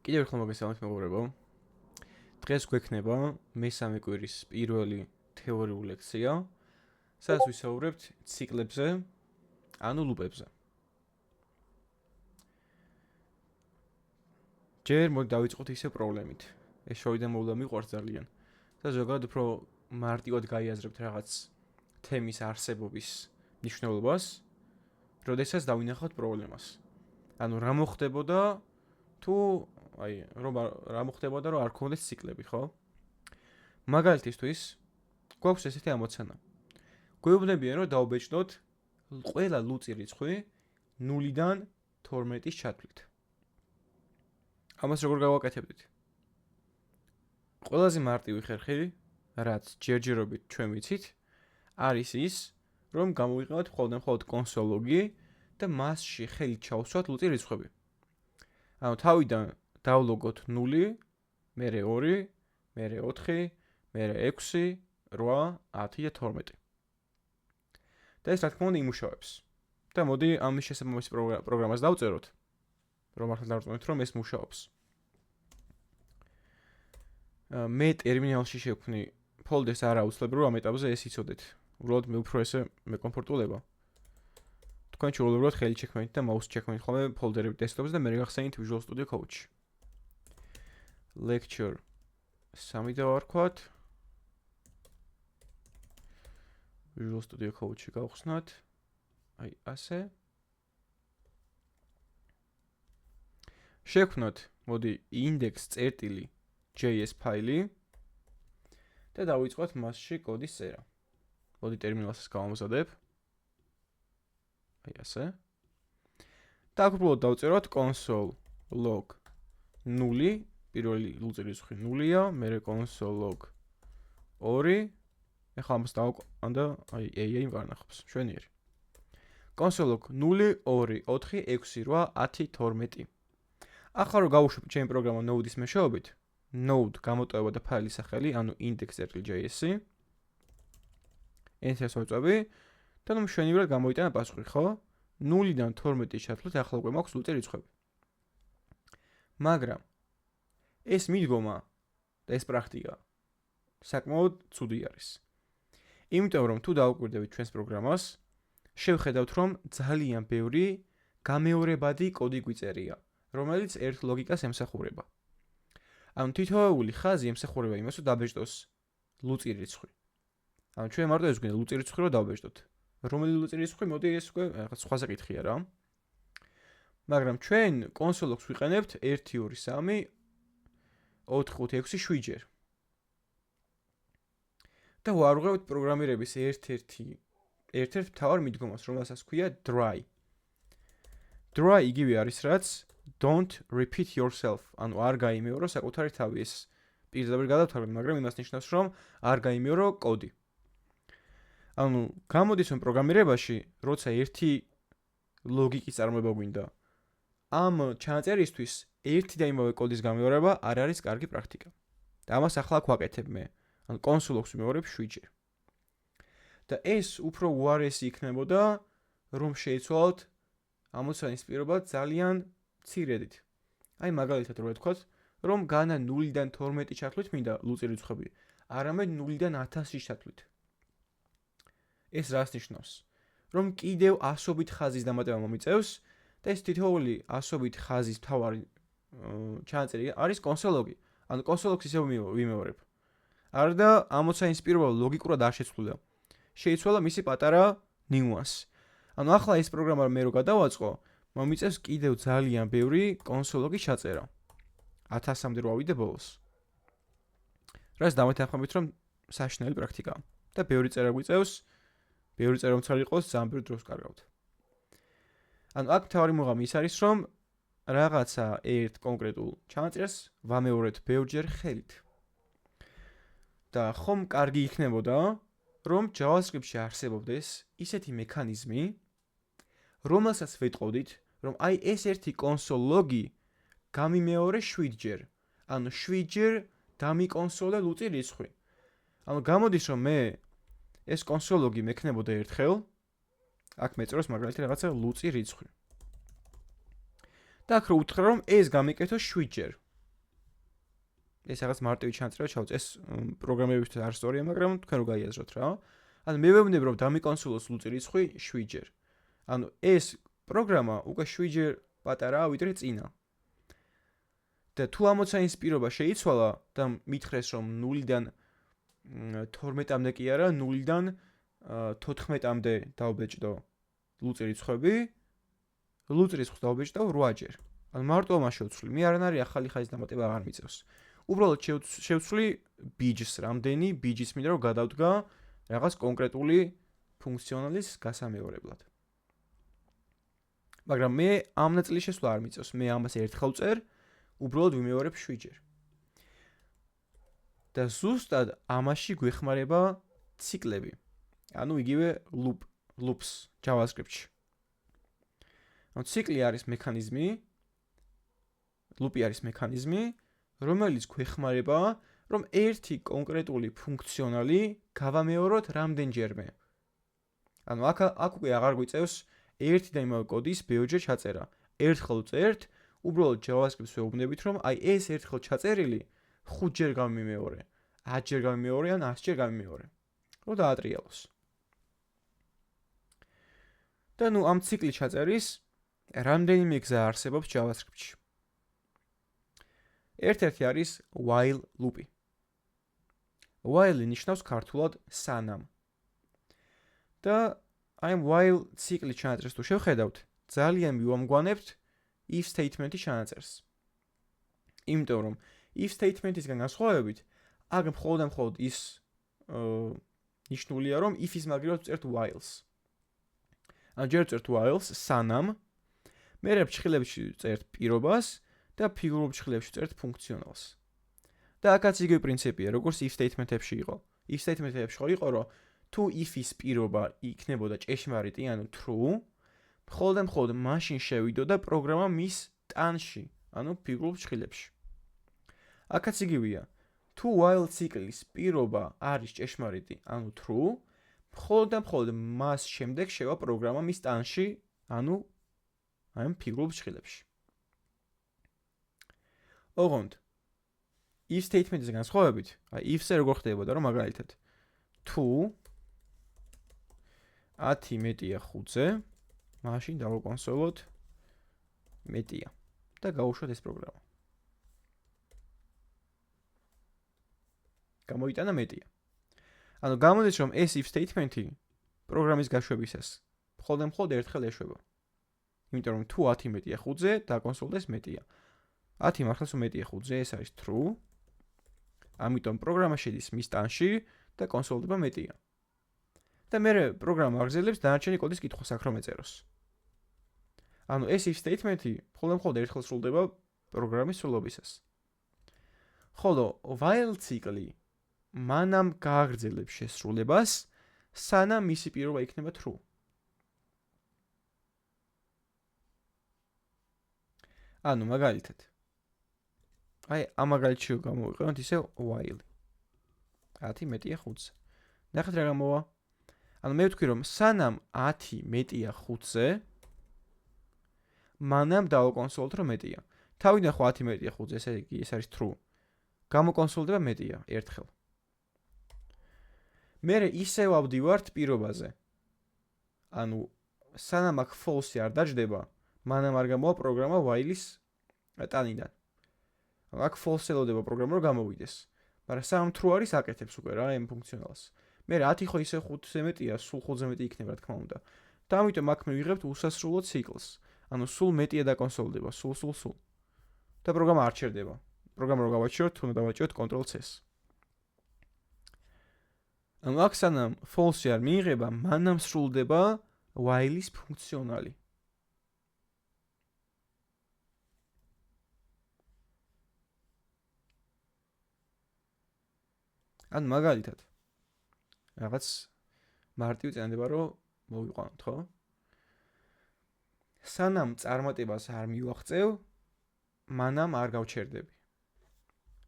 კიდევ ერთხელ მოგესალმებით მეგობრებო. დღეს გვექნება მესამე კვირის პირველი თეორიული ლექცია, სადაც ვისაუბრებთ ციკლებზე, ანუ ლუპებზე. ჯერ მოდი დავიწყოთ ისე პრობლემით. ეს შოვიდან მოვლა მიყვარს ძალიან. და ზოგადად უფრო მარტივად გაიაზრებთ რაღაც თემის არსებობის მნიშვნელობას, როდესაც დავინახავთ პრობლემას. ანუ რა მოხდებოდა თუ რა მოხდებოდა რომ არ ქონდეს ციკლები, ხო? მაგალითისთვის გვაქვს ესეთი ამოცანა. გვეუბნებიან რომ დავბეჭდოთ ყველა ლუწი რიცხვი 0-დან 12-ის ჩათვლით. ამას როგორ გავაკეთებდით? ყველაზე მარტივი ხერხი, რაც ჯერჯერობით ჩვენ ვიცით, არის ის, რომ გამოვიყენოთ მხოლოდ კონსოლ ლოგი და მასში ხელით ჩავსვათ ლუწი რიცხვები. ანუ თავიდან დავლოგოთ 0, მერე 2, მერე 4, მერე 6, 8, 10 და 12. და ეს რა თქმა უნდა იმუშავებს. და მოდი ამის შესაბამისი პროგრამას დავწეროთ, რომ მართლა დავწეროთ, რომ ეს მუშაობს. მე ტერმინალში შევქმნი ფოლდერს არა აუცილებლად რომ ამ ეტაპზე ეს იცოდეთ. უბრალოდ მე უფრო ესე მეკომფორტულება. თქვენ შეუძლებლად ხელით შექმნით და მაუსით შექმნით ხოლმე ფოლდერები დესკტოპზე და მე გახსენით Visual Studio Code-ში. Lecture 3 დავარქვათ. Visual Studio Code-ში გავხსნათ. აი ასე. შევქმნათ, მოდი index.js ფაილი და დავიწყოთ მასში კოდის წერა. მოდი ტერმინალსაც გავამზადებ. აი ასე. და აქ უბრალოდ დავწეროთ console log 0, პირველი ლუწი რიცხვი 0-ია, მერე console log 2. ეხლა ამას დავაკვანდა, აი AA ვარნახობს, შვენიერი. console log 0, 2, 4, 6, 8, 10, 12. ახლა რომ გავუშვებ ჩემი პროგრამა node-ის მეშვეობით, node გამოტოვება და ფაილის სახელი, ანუ index.js. enter-ს ვაწვევი და ნუ მშვენივრად გამოიტანა პასუხი, ხო? 0-დან 12-ის ჩათვლით, ახლა უკვე მაქვს ლუწი რიცხვები. მაგრამ ეს მიდგომა და ეს პრაქტიკა საკმაოდ ცუდი არის. იმიტომ რომ თუ დავუკვირდებით ჩვენს პროგრამას, შევხედავთ რომ ძალიან ბევრი გამეორებადი კოდი გვიწერია, რომელიც ერთ ლოგიკას ემსახურება. ანუ თითოეული ხაზი ემსახურება იმას, რომ დაბეჭდოს ლუწი რიცხვი. ანუ ჩვენ მარტო ეს გვინდა ლუწი რიცხვი რომ დავბეჭდოთ. რომელი ლუწი რიცხვი, მოდი ეს უკვე რაღაც სხვაზე კითხია რა. მაგრამ ჩვენ console log-ს ვიყენებთ 1 2 3 4 5 6 7-ჯერ. და ვარღვევთ პროგრამირების ერთ-ერთ მთავარ მიდგომას, რომელსაც ქვია dry. Dry იგივე არის რაც don't repeat yourself, ანუ არ გაიმეორო საკუთარი თავი. ეს პირდაპირ გადავთვალოთ, მაგრამ იმას ნიშნავს, რომ არ გაიმეორო კოდი. ანუ გამოდის რომ პროგრამირებაში, როცა ერთი ლოგიკის წარმოება გვინდა, ამ ჩანაწერისთვის ერთი და იმავე კოდის გამეორება არ არის კარგი პრაქტიკა. და ამას ახლა აქ ვაკეთებ მე. ანუ console log-ს ვიმეორებ 7-ჯერ. და ეს უფრო უარესი იქნებოდა, რომ შეიცვალოთ ამოცანის პირობა ძალიან მცირედით. აი მაგალითად რო ვთქვათ, რომ განა 0-დან 12 ჩათვლით მინდა ლუწი რიცხვები, არამედ 0-დან 1000-ის ჩათვლით. ეს რას ნიშნავს? რომ კიდევ ასობით ხაზის დამატება მომიწევს და ეს თითოეული ასობით ხაზის მთავარი ჩანაწერი არის console log-ი. ანუ console log-ს ისევ ვიმეორებ. არ და ამოცანის პირობა ლოგიკურად არ შეცვლილა. შეიცვალა მისი პატარა ნიუანსი. ანუ ახლა ეს პროგრამა მე რო გადავაწყო, მომიწევს კიდევ ძალიან ბევრი console log-ის ჩაწერა. 1000-მდე რო ავიდე ბოლოს. რაც დამეთანხმებით რომ საშინელი პრაქტიკაა და ბევრი წერა გვიწევს, ბევრი წერა რომ იყოს, ძალიან ბევრი დროს კარგავთ. ანუ აქ თავი მუღამი ის არის რომ რაღაცა ერთ კონკრეტულ ჩანაწერს ვამეორებთ ბევრჯერ ხელით. და ხომ კარგი იქნებოდა, რომ JavaScript-ში არსებობდეს ისეთი მექანიზმი, რომელსაც ვეტყოდით, რომ აი ეს ერთი console log-ი გამიმეორე 7-ჯერ. ანუ 7-ჯერ დამიკონსოლე ლუწი რიცხვი. ანუ გამოდის რომ მე ეს console log-ი მექნებოდა ერთხელ, აქ მეწეროს მაგალითად რაღაცა ლუწი რიცხვი. და აქ რო უთხრა რომ ეს გამიკეთო 7-ჯერ. ეს რაღაც მარტივი ჩანწერა ჩავწე. ეს პროგრამირებისთვის არ სწორია, მაგრამ თქვენ რო გაიაზროთ რა. ანუ მე ვეუბნები რომ დამიკონსოლოს ლუწი რიცხვი 7-ჯერ. ანუ ეს პროგრამა უკვე 7-ჯერ პატარაა ვიდრე წინა. და თუ ამოცანის პირობა შეიცვალა და მითხრეს რომ 0-დან 12-მდე კი არა, 0-დან 14-მდე დავბეჭდო ლუწი რიცხვები, ლუწი რიცხვს დავბეჭდო 8-ჯერ. ანუ მარტო ამას შევცვლი. მე არანარი ახალი ხაზის დამატება აღარ მიწევს. უბრალოდ შევცვლი ბიჯს, რამდენი ბიჯის მინდა რომ გადავდგა რაღაც კონკრეტული ფუნქციონალის გასამეორებლად. მაგრამ მე ამ ნაწილის შესვლა არ მიწევს. მე ამას ერთხელ წერ, უბრალოდ ვიმეორებ 7-ჯერ. და ზუსტად ამაში გვეხმარება ციკლები. ანუ იგივე loops JavaScript-ში. ანუ ციკლი არის მექანიზმი, loop-ი არის მექანიზმი, რომელიც გვეხმარება, რომ ერთი კონკრეტული ფუნქციონალი გავამეოროთ რამდენჯერმე. ანუ აქ უკვე აღარ გვიწევს ერთი და იმავე კოდის ბევრჯერ ჩაწერა. ერთხელ წერთ, უბრალოდ JavaScript-ს ვეუბნებით, რომ აი ეს ერთხელ ჩაწერილი 5-ჯერ გამიმეორე, 10-ჯერ გამიმეორე ან 100-ჯერ გამიმეორე. რომ დაატრიალოს. და ნუ ამ ციკლი ჩაწერის რამდენიმე გზა არსებობს JavaScript-ში. ერთ-ერთი არის while loop-ი. while ნიშნავს ქართულად სანამ. და აი while ციკლი ჩანაწერს თუ შევხედავთ, ძალიან მივამგვანებთ if statement-ი ჩანაწერს. იმიტომ რომ if statement-ისგან განსხვავებით, აქ მხოლოდ ის ნიშნულია, რომ if-ის მაგრივად წერთ whiles. ან ჯერ წერთ whiles სანამ, მერე ფრჩხილებში წერთ პირობას და ფიგურულ ფრჩხილებში წერთ ფუნქციონალს. და აქაც იგივე პრინციპია, როგორც if statement-ებში იყო. if statement-ებში იყო, რომ თუ if-ის პირობა იქნებოდა ჭეშმარიტი, ანუ true, მხოლოდ მაშინ შევიდოდა პროგრამა მის ტანში, ანუ ფიგურულ ფრჩხილებში. აქაც იგივეა. თუ while ციკლის პირობა არის ჭეშმარიტი, ანუ true, მხოლოდ მას შემდეგ შევა პროგრამა მის ტანში, ანუ აი ფიგურულ ფრჩხილებში. ოღონდ if statement-ის განსხვავებით, აი if-ზე როგორ ხდებოდა, რომ მაგალითად თუ 10 მეტია 5-ზე, მაშინ დავაკონსოლოთ მეტია და გავუშვათ ეს პროგრამა. გამოიტანა მეტია. ანუ გამოდის რომ ეს if statement-ი პროგრამის გაშვებისას მხოლოდ ერთხელ ეშვება. იმიტომ რომ თუ 10 მეტია 5-ზე, დაკონსოლდეს მეტია. 10 მართლაც მეტია 5-ზე, ეს არის true. ამიტომ პროგრამა შედის მის ტანში და კონსოლდება მეტია. და მე პროგრამა აგრძელებს დანარჩენი კოდის კითხვას აქ რომ ეწეროს. ანუ ეს if statement-ი მხოლოდ ერთხელ სრულდება პროგრამის სრულობისას. ხოლო while ციკლი მანამ გააგრძელებს შესრულებას, სანამ მისი პირობა იქნება true. ანუ მაგალითად აი ამ მაგალითში გამოვიყენოთ ისე while 10 მეტია 5-ზე. ნახეთ რა გამოვა. ანუ მე ვთქვი რომ სანამ 10 მეტია 5-ზე, მანამ დავაკონსოლოთ რომ მეტია. თავიდან ხო 10 მეტია 5-ზე, ესე იგი ეს არის true. გამოკონსოლდება მეტია ერთხელ. მერე ისე ვავდივართ პირობაზე. ანუ სანამ აქ false-ი არ დაждდება, მანამ არ გამოვა პროგრამა while-ის ტანიდან. აქ false ელოდება პროგრამა რომ გამოვიდეს. მაგრამ სანამ true არის აკეთებს უკვე რა ამ ფუნქციონალს. მერე 10 ხო ისე 5-ზე მეტია, სულ 5-ზე მეტი იქნება რა თქმა უნდა. და ამიტომ აქ მივიღებთ უსასრულო ციკლს. ანუ სულ მეტია დაკონსოლდება, სულ. და პროგრამა არ ჩერდება. პროგრამა რო გავაჩეროთ, თუ დავაჭეროთ Ctrl+C. ანუ აქ სანამ false-ი არ მიიღება, მანამ სრულდება while-ის ფუნქციონალი. ან მაგალითად რაღაც მარტივი წინადება რომ მოვიყვანოთ, ხო? სანამ წარმატებას არ მივაღწევ, მანამ არ გავჩერდები.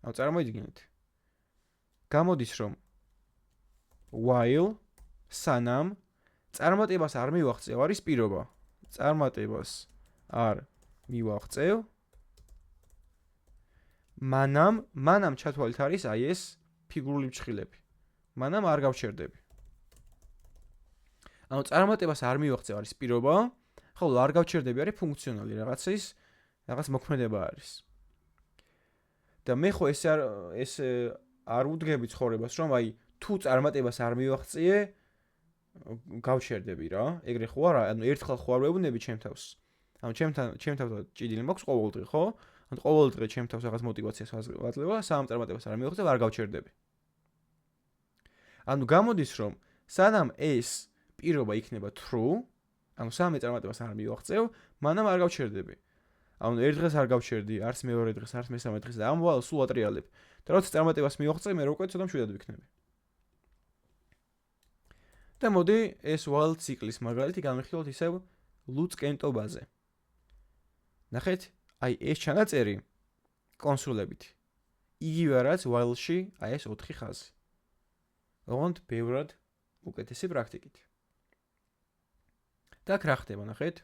ანუ წარმოიდგინეთ. გამოდის რომ while სანამ წარმატებას არ მივაღწევ არის პირობა. წარმატებას არ მივაღწევ, მანამ ჩათვალით არის აი ეს ფიგურული ფრჩხილები. მანამ არ გავჩერდები. ანუ წარმატებას არ მივაღწევ არის პირობა, ხოლო არ გავჩერდები არის ფუნქციონალი რაღაც მოქმედება არის. და მე ხო ეს არ უდგები ცხოვრებას, რომ აი თუ წარმატებას არ მივაღწიე, გავჩერდები რა. ეგრე ხო არა? ანუ ერთხელ ხო არ ვეუბნები ჩემ თავს. ანუ ჩემ თავს ჭიდილი მაქვს ყოველდღე, ხო? ანუ ყოველდღე ჩემ თავს რაღაც мотиваციას ვაძლევ, სამ წარმატებას არ მივაღწევ, არ გავჩერდები. ანუ გამოდის რომ სანამ ეს პირობა იქნება true, ანუ სამი წარმატებას არ მივაღწევ, მანამ არ გავჩერდები. ანუ ერთ დღეს არ გავჩერდი, არც მეორე დღეს, არც მესამე დღეს და ამ ვალს სულ ატრიალებ. და როცა წარმატებას მივაღწევ, მე უკვე ცოტა მშვიდად ვიქნები. და მოდი ეს while ციკლის მაგალითი განვიხილოთ ისევ ლუც კენტობაზე. ნახეთ, აი ეს ჩანაწერი კონსოლებით. იგივე რაც while-ში აი ეს 4 ხაზი. ოღონდ ბევრად უკეთესი პრაქტიკით. და აქ რა ხდება, ნახეთ?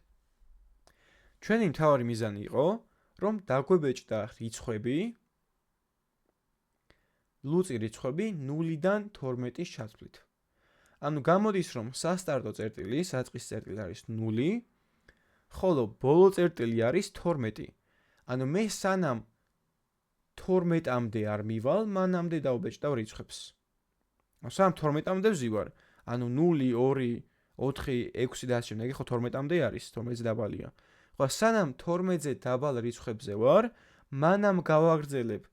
ჩვენი მთავარი მიზანი იყო, რომ დაგვებეჭდა რიცხვები, ლუწი რიცხვები 0-დან 12-ის ჩათვლით. ანუ გამოდის, რომ სასტარტო წერტილი, საწყის წერტილი არის 0, ხოლო ბოლო წერტილი არის 12. ანუ მე სანამ 12-მდე არ მივალ, მანამდე დავბეჭდავ რიცხვებს. ანუ სანამ 12-მდე ვზივარ, ანუ 0, 2, 4, 6 და ასე შემდეგ, ხო 12-მდე არის, 12-ზე დაბალია. ხო სანამ 12-ზე დაბალ რიცხვებზე ვარ, მანამ გავაგრძელებ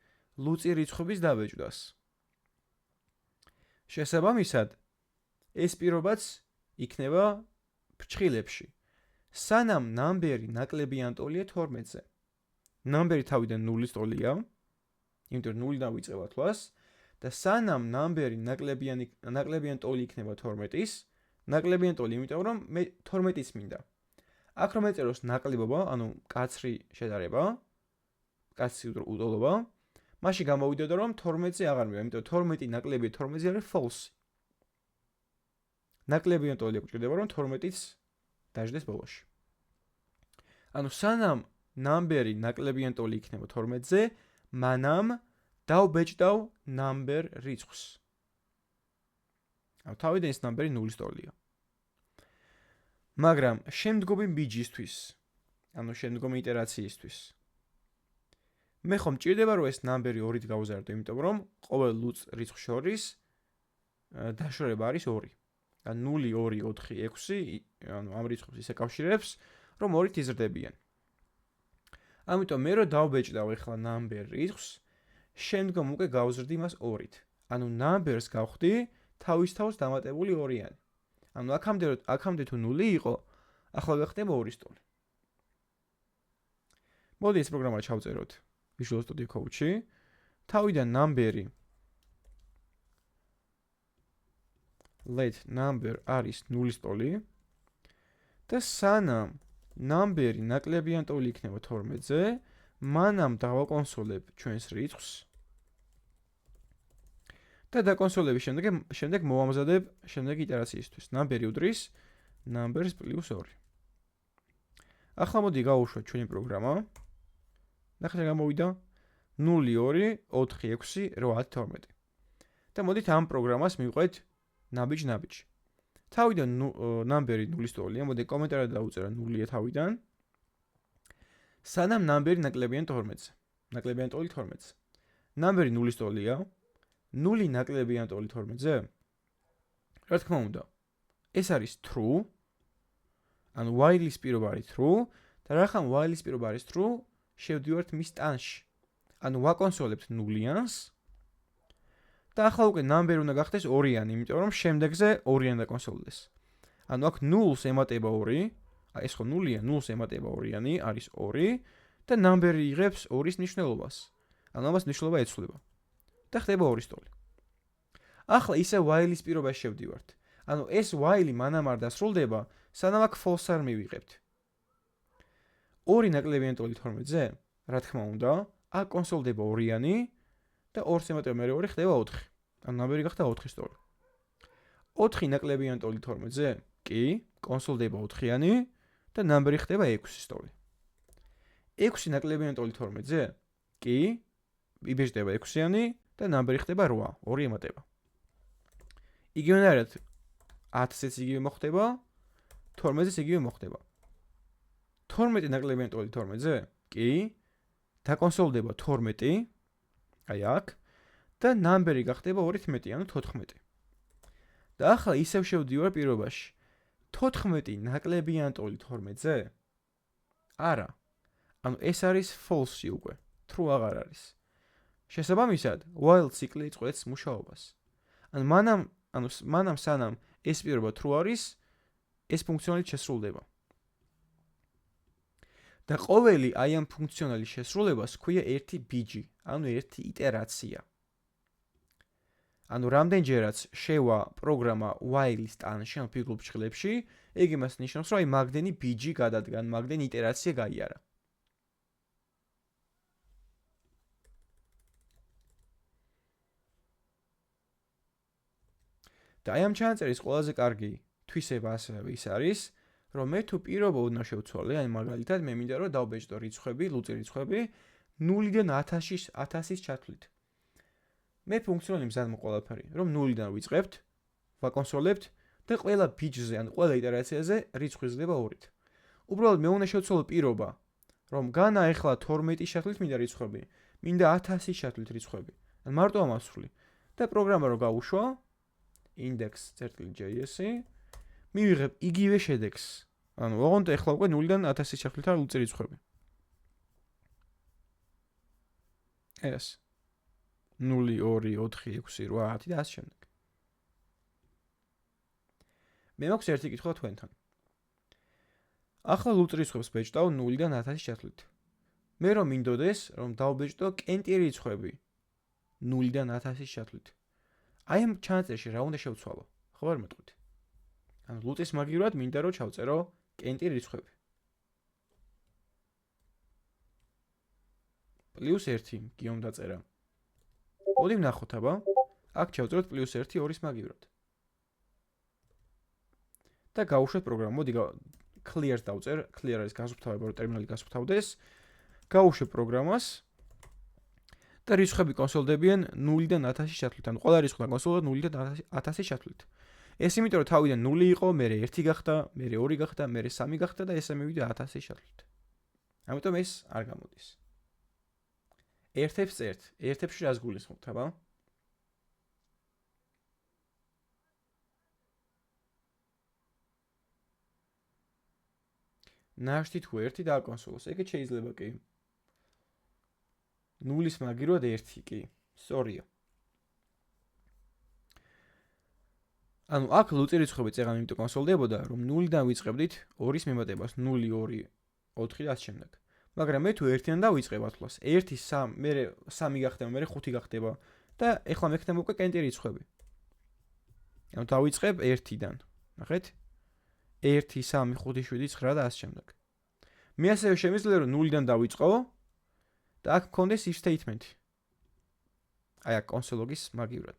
ლუწი რიცხვების დაბეჭდას. შესაბამისად, ეს პირობაც იქნება ფრჩხილებში. სანამ ნამბერი ნაკლებიან ტოლია 12-ზე. ნამბერი თავიდან 0-ის ტოლია, იმიტომ რომ 0-დან ვიწყება თვლას და სანამ ნამბერი ნაკლებიან ტოლი იქნება 12-ის, ნაკლებიან ტოლი, იმიტომ რომ მე 12-ის მინდა. აქ რომ ეწეროს ნაკლებობა, ანუ კაცრი შედარება, კაცრი უტოლობა, მაშინ გამოვიდოდა რომ 12-ზე აღარ მივა, იმიტომ 12 ნაკლები 12-ზე არის false. ნაკლებიან ტოლი გვჭირდება რომ 12-იც დაждდეს ბოლოში. ანუ სანამ ნამბერი ნაკლებიან ტოლი იქნება 12-ზე, მანამ დავბეჭდავ ნამბერ რიცხვს. ანუ თავიდან ეს ნამბერი 0-ის ტოლია. მაგრამ შემდგომი ბიჯისთვის, ანუ შემდგომი iterაციისთვის, მე ხომ მჭირდება რომ ეს ნამბერი 2-ით გავზარდო, იმიტომ რომ ყოველ ლუწ რიცხვ შორის დაშორება არის 2. ან 0, 2, 4, 6, ანუ ამ რიცხვებს ისე კავშირებს, რომ 2-ით იზრდებიან. ამიტომ მე რო დავბეჭდავ ახლა ნამბერ რიცხვს, შემდგომ უკვე გავზრდი მას 2-ით. ანუ ნამბერს გავხდი თავის თავს დამატებული 2-იანი. ანუ აქამდე თუ 0 იყო, ახლა ვეხდება 2-ის ტოლი. მოდი ეს პროგრამა ჩავწეროთ Visual Studio Code-ში. თავიდან ნამბერი let number არის 0-ის ტოლი და სანამ ნამბერი ნაკლებიან ტოლი იქნება 12-ზე, მანამ დავაკონსოლებ ჩვენს რიცხვს და დაკონსოლების შემდეგ მოვამზადებ შემდეგი iterაციისთვის. ნამბერი უდრის numbers plus 2. ახლა მოდი გავუშვათ ჩვენი პროგრამა. ნახეთ რა გამოვიდა 0, 2, 4, 6, 8, 12. და მოდით ამ პროგრამას მივყვეთ ნაბიჯ. თავიდან ნამბერი 0-ის ტოლია, მოდი კომენტარად დავუწერა 0-ია თავიდან. სანამ ნამბერი ნაკლებიან 12-ზე. ნაკლებიან ტოლი 12-ზე. ნამბერი 0-ის ტოლია, 0 ნაკლებიან ტოლი 12-ზე. რა თქმა უნდა, ეს არის true. ანუ while-ის პირობა არის true და რახან while-ის პირობა არის true, შევდივართ მის ტანში. ანუ ვაკონსოლებთ 0-იანს და ახლა უკვე ნამბერი უნდა გახდეს 2-იანი, იმიტომ რომ შემდეგზე 2-იანი დაკონსოლდეს. ანუ აქ 0-ს ემატება 2, აი ეს ხო 0-ია, 0-ს ემატება 2-იანი, არის 2 და ნამბერი იღებს 2-ის ნიშნულობას. ანუ ამას ნიშნულობა ეცვლება. და ხდება 2-ის ტოლი. ახლა ისე while-ის პირობაში შევდივართ. ანუ ეს while-ი მანამ არ დასრულდება, სანამ აქ false არ მივიღებთ. 2 ნაკლებიან ტოლი 12-ზე, რა თქმა უნდა, აქ კონსოლდება 2-იანი და 2-ს ემატება მე 2 ხდება 4. ანუ ნამბერი გახდა 4-ის ტოლი. 4 ნაკლებიან ტოლი 12-ზე, კი, კონსოლდება 4-იანი და ნამბერი ხდება 6-ის ტოლი. 6 ნაკლებიან ტოლი 12-ზე, კი, იბეჭდება 6-იანი და ნამბერი ხდება 8, 2 ემატება. იგივენაირად 10-ს იგივე მოხდება, 12-ს იგივე მოხდება. 12 ნაკლებიანი ტოლი 12-ზე? კი. დაკონსოლდება 12, აი აქ და ნამბერი გახდება 2-11, ანუ 14. და ახლა ისევ შევდივარ პირობაში. 14 ნაკლებიანი ტოლი 12-ზე? არა. ანუ ეს არის false უკვე. true აღარ არის. შესაბამისად, while ციკლი იწყებს მუშაობას. მანამ სანამ ეს პირობა true არის, ეს ფუნქციონალი შესრულდება. და ყოველი აი ამ ფუნქციონალის შესრულებას ჰქვია ერთი ბიჯი, ანუ ერთი იტერაცია. ანუ რამდენჯერაც შევა პროგრამა while-ის ტანში, ანუ ფიგურ ფრჩხილებში, ეგ იმას ნიშნავს, რომ აი მაგდენი ბიჯი გადადგა, მაგდენი იტერაცია გაიარა. და აი ამ ჩანაწერის ყველაზე კარგი თვისება ასევე ის არის, რომ მე თუ პირობა უნდა შევცვალე, აი მაგალითად მე მინდა რომ დავბეჭდო რიცხვები, ლუწი რიცხვები 0-დან 1000-ის ჩათვლით. მე ფუნქციონალი მზადმო ყველაფერი, რომ 0-დან ვიწყებთ, ვაკონსოლებთ და ყველა ბიჯზე, ან ყველა იტერაციაზე რიცხვი ზრდება 2-ით. უბრალოდ მე უნდა შევცვალო პირობა, რომ განა ეხლა 12-ის ჩათვლით მინდა რიცხვები, მინდა 1000-ის ჩათვლით რიცხვები. ან მარტო ამას ვთვლი. და პროგრამა რო გავუშვა index.js მივიღებ იგივე შედეგს. ანუ ოღონდ ეხლა უკვე 0-დან 1000-ის ჩათვლით არ ლუწი რიცხვები. ეს 0 2 4 6 8 10 და ასე შემდეგ. მე მაქვს ერთი კითხვა თქვენთან. ახლა ლუწი რიცხვებს ბეჭდავ 0-დან 1000-ის ჩათვლით. მე რომ მინდოდეს რომ დავბეჭდო კენტიერი რიცხვები 0-დან 1000-ის ჩათვლით. აი ამ ჩანაწერში რა უნდა შევცვალო? ხო არ მეტყვით? ანუ ლუწის მაგივრად მინდა რომ ჩავწერო კენტიერი რიცხვები. +1 გიომ დაწერა. მოდი ვნახოთ აბა. აქ ჩავწეროთ +1 2-ის მაგივრად. და გავუშვათ პროგრამა. მოდი clear-ს დავწერ. clear არის გასუფთავება, რომ ტერმინალი გასუფთავდეს. გავუშვებ პროგრამას. და რიცხვები კონსოლდებიან 0-დან 1000-ის ჩათვლით. ანუ ყველა რიცხვი დაკონსოლდება 0-დან 1000-ის ჩათვლით. ეს იმიტომ რომ თავიდან 0 იყო, მერე 1 გახდა, მერე 2 გახდა, მერე 3 გახდა და ესე მივიდა 1000-ის ჩათვლით. ამიტომ ეს არ გამოდის. ერთებს ერთ. ერთებში რას გულისხმობთ, აბა? ნაშთი თუ 1 დააკონსოლოს. ეგეც შეიძლება კი. 0-ის მაგივრად 1 კი. სწორია. ანუ აქ ლუწი რიცხვები წეღან იმიტომ კონსოლდებოდა, რომ 0-დან ვიწყებდით 2-ის მიმატებას 0 2 4 და ასე შემდეგ. მაგრამ მე თუ 1-დან დავიწყებ ათვლას, 1 3, მერე 3 გახდება, მერე 5 გახდება და ეხლა მექნება უკვე კენტიერი რიცხვები. ანუ დავიწყებ 1-დან. ნახეთ? 1 3 5 7 9 და ასე შემდეგ. მე ასევე შემიძლია რომ 0-დან დავიწყო და აქ მქონდეს if statement. აი აქ კონსოლოგის მაგივრად.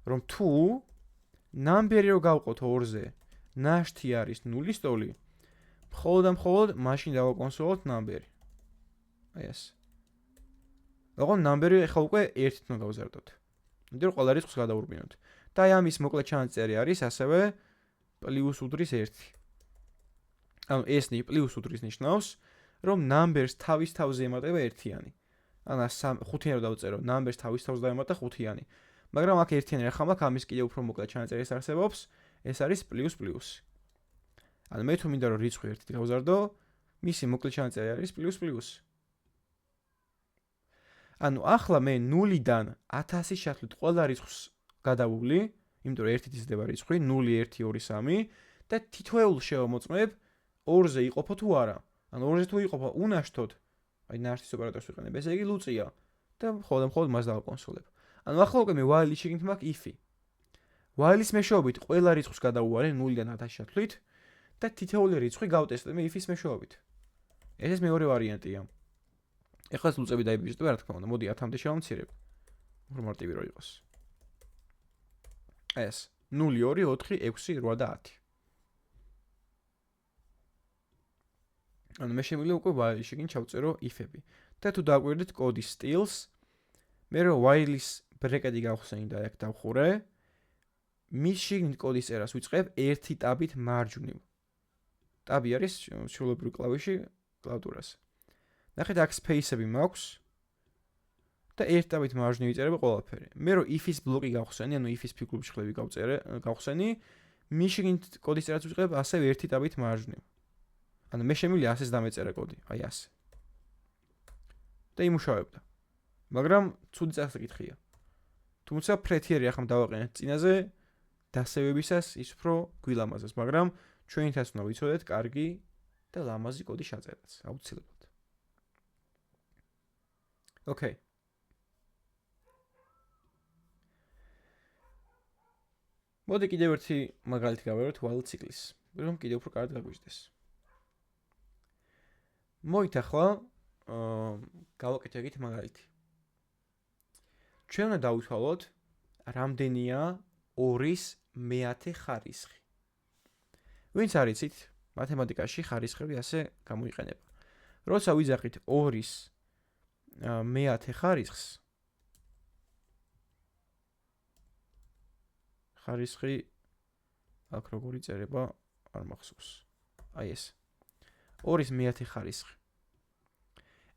რომ თუ ნამბერი რო გავყოთ 2-ზე, ნაშთი არის 0-ის ტოლი, მხოლოდ მაშინ დავაკონსოლოთ ნამბერი. აი ეს. ოღონდ ნამბერი ახლა უკვე 1-ით უნდა გავზარდოთ. იმიტომ რომ ყველა რიცხვს გადავურბინოთ. და აი ამის მოკლე ჩანაწერი არის ასევე +1. ანუ ეს +1 ნიშნავს, რომ ნამბერს თავის თავზე ემატება 1-იანი. ანუ 5-იანი რო დავწერო, ნამბერს თავის თავზე დაემატა 5-იანი. მაგრამ აქ 1-იანი რა ხამაქვს, ამის კიდევ უფრო მოკლე ჩანაწერი არსებობს, ეს არის ++. ანუ მე თუ მინდა რომ რიცხვი 1-ით გავზარდო, მისი მოკლე ჩანაწერი არის ++. ანუ ახლა მე 0-დან 1000-ის ჩათვლით ყველა რიცხვს გადავუვლი, იმიტომ რომ 1-ით იზრდება რიცხვი 0 1 2 3 და თითოეულ შევამოწმებ 2-ზე იყოფო თუ არა. ანუ 2-ზე თუ იყოფა უნაშთოდ, აი ნაშთის ოპერატორს ვიყენებ, ესე იგი ლუწია და მხოლოდ მას დავაკონსოლებ. ანუ ახლა უკვე მე while-ის შეგნით მაქვს if-ი. while-ის მეშვეობით ყველა რიცხვს გადავუვალე 0-დან 1000-ის ჩათვლით და თითოეული რიცხვი გავტესტებ მე if-ის მეშვეობით. ეს მეორე ვარიანტია. ეხლა ლუწები დაიბეჭდება, რა თქმა უნდა, მოდი 10-მდე შევამცირებ. უფრო მარტივი რო იყოს. ეს 0 2 4 6 8 და 10. ანუ მე შემიძლია უკვე while-ის შეგნით ჩავწერო if-ები. და თუ დააკვირდით კოდის სტილს, მე რო while-ის ბრეკეტი გავხსენი და აქ დავხურე, მის შიგნით კოდის წერას ვიწყებ ერთი ტაბით მარჯვნივ. ტაბი არის ჩვეულებრივი კლავიში კლავიატურაზე. ნახეთ, აქ space-ები მაქვს და ერთ ტაბით მარჯვნივ იწერება ყველაფერი. მე რო if-ის ბლოკი გავხსენი, ანუ if-ის ფიგურში გავხსენი, მის შიგნით კოდის წერას ვიწყებ ასევე ერთი ტაბით მარჯვნივ. ანუ მე შემიძლია ასეც დამეწერა კოდი, აი ასე. და იმუშავებდა. მაგრამ ცუდი წესაკითხია. თუმცა ფრეთიერი ახლა დავაყენეთ წინაზე დასევებისას ის უფრო გვილამაზებს, მაგრამ ჩვენითაც უნდა ვიცოდეთ კარგი და ლამაზი კოდი შეაწერაც, აუცილებლად. ოკეი. მოდი კიდევ ერთი მაგალითი გავაროთ while ციკლის, რომ კიდევ უფრო კარგად გაგვიჟდეს. მოით ახლა გავაკეთებთ მაგალითი. ჩვენ უნდა დავითვალოთ რამდენია 2-ის მეათე ხარისხი. ვინც არიცით, მათემატიკაში ხარისხები ასე გამოიყენება. როცა ვიძახით 2-ის მეათე ხარისხს, ხარისხი აქ როგორ იწერება არ მახსოვს. აი ეს. 2-ის მეათე ხარისხი.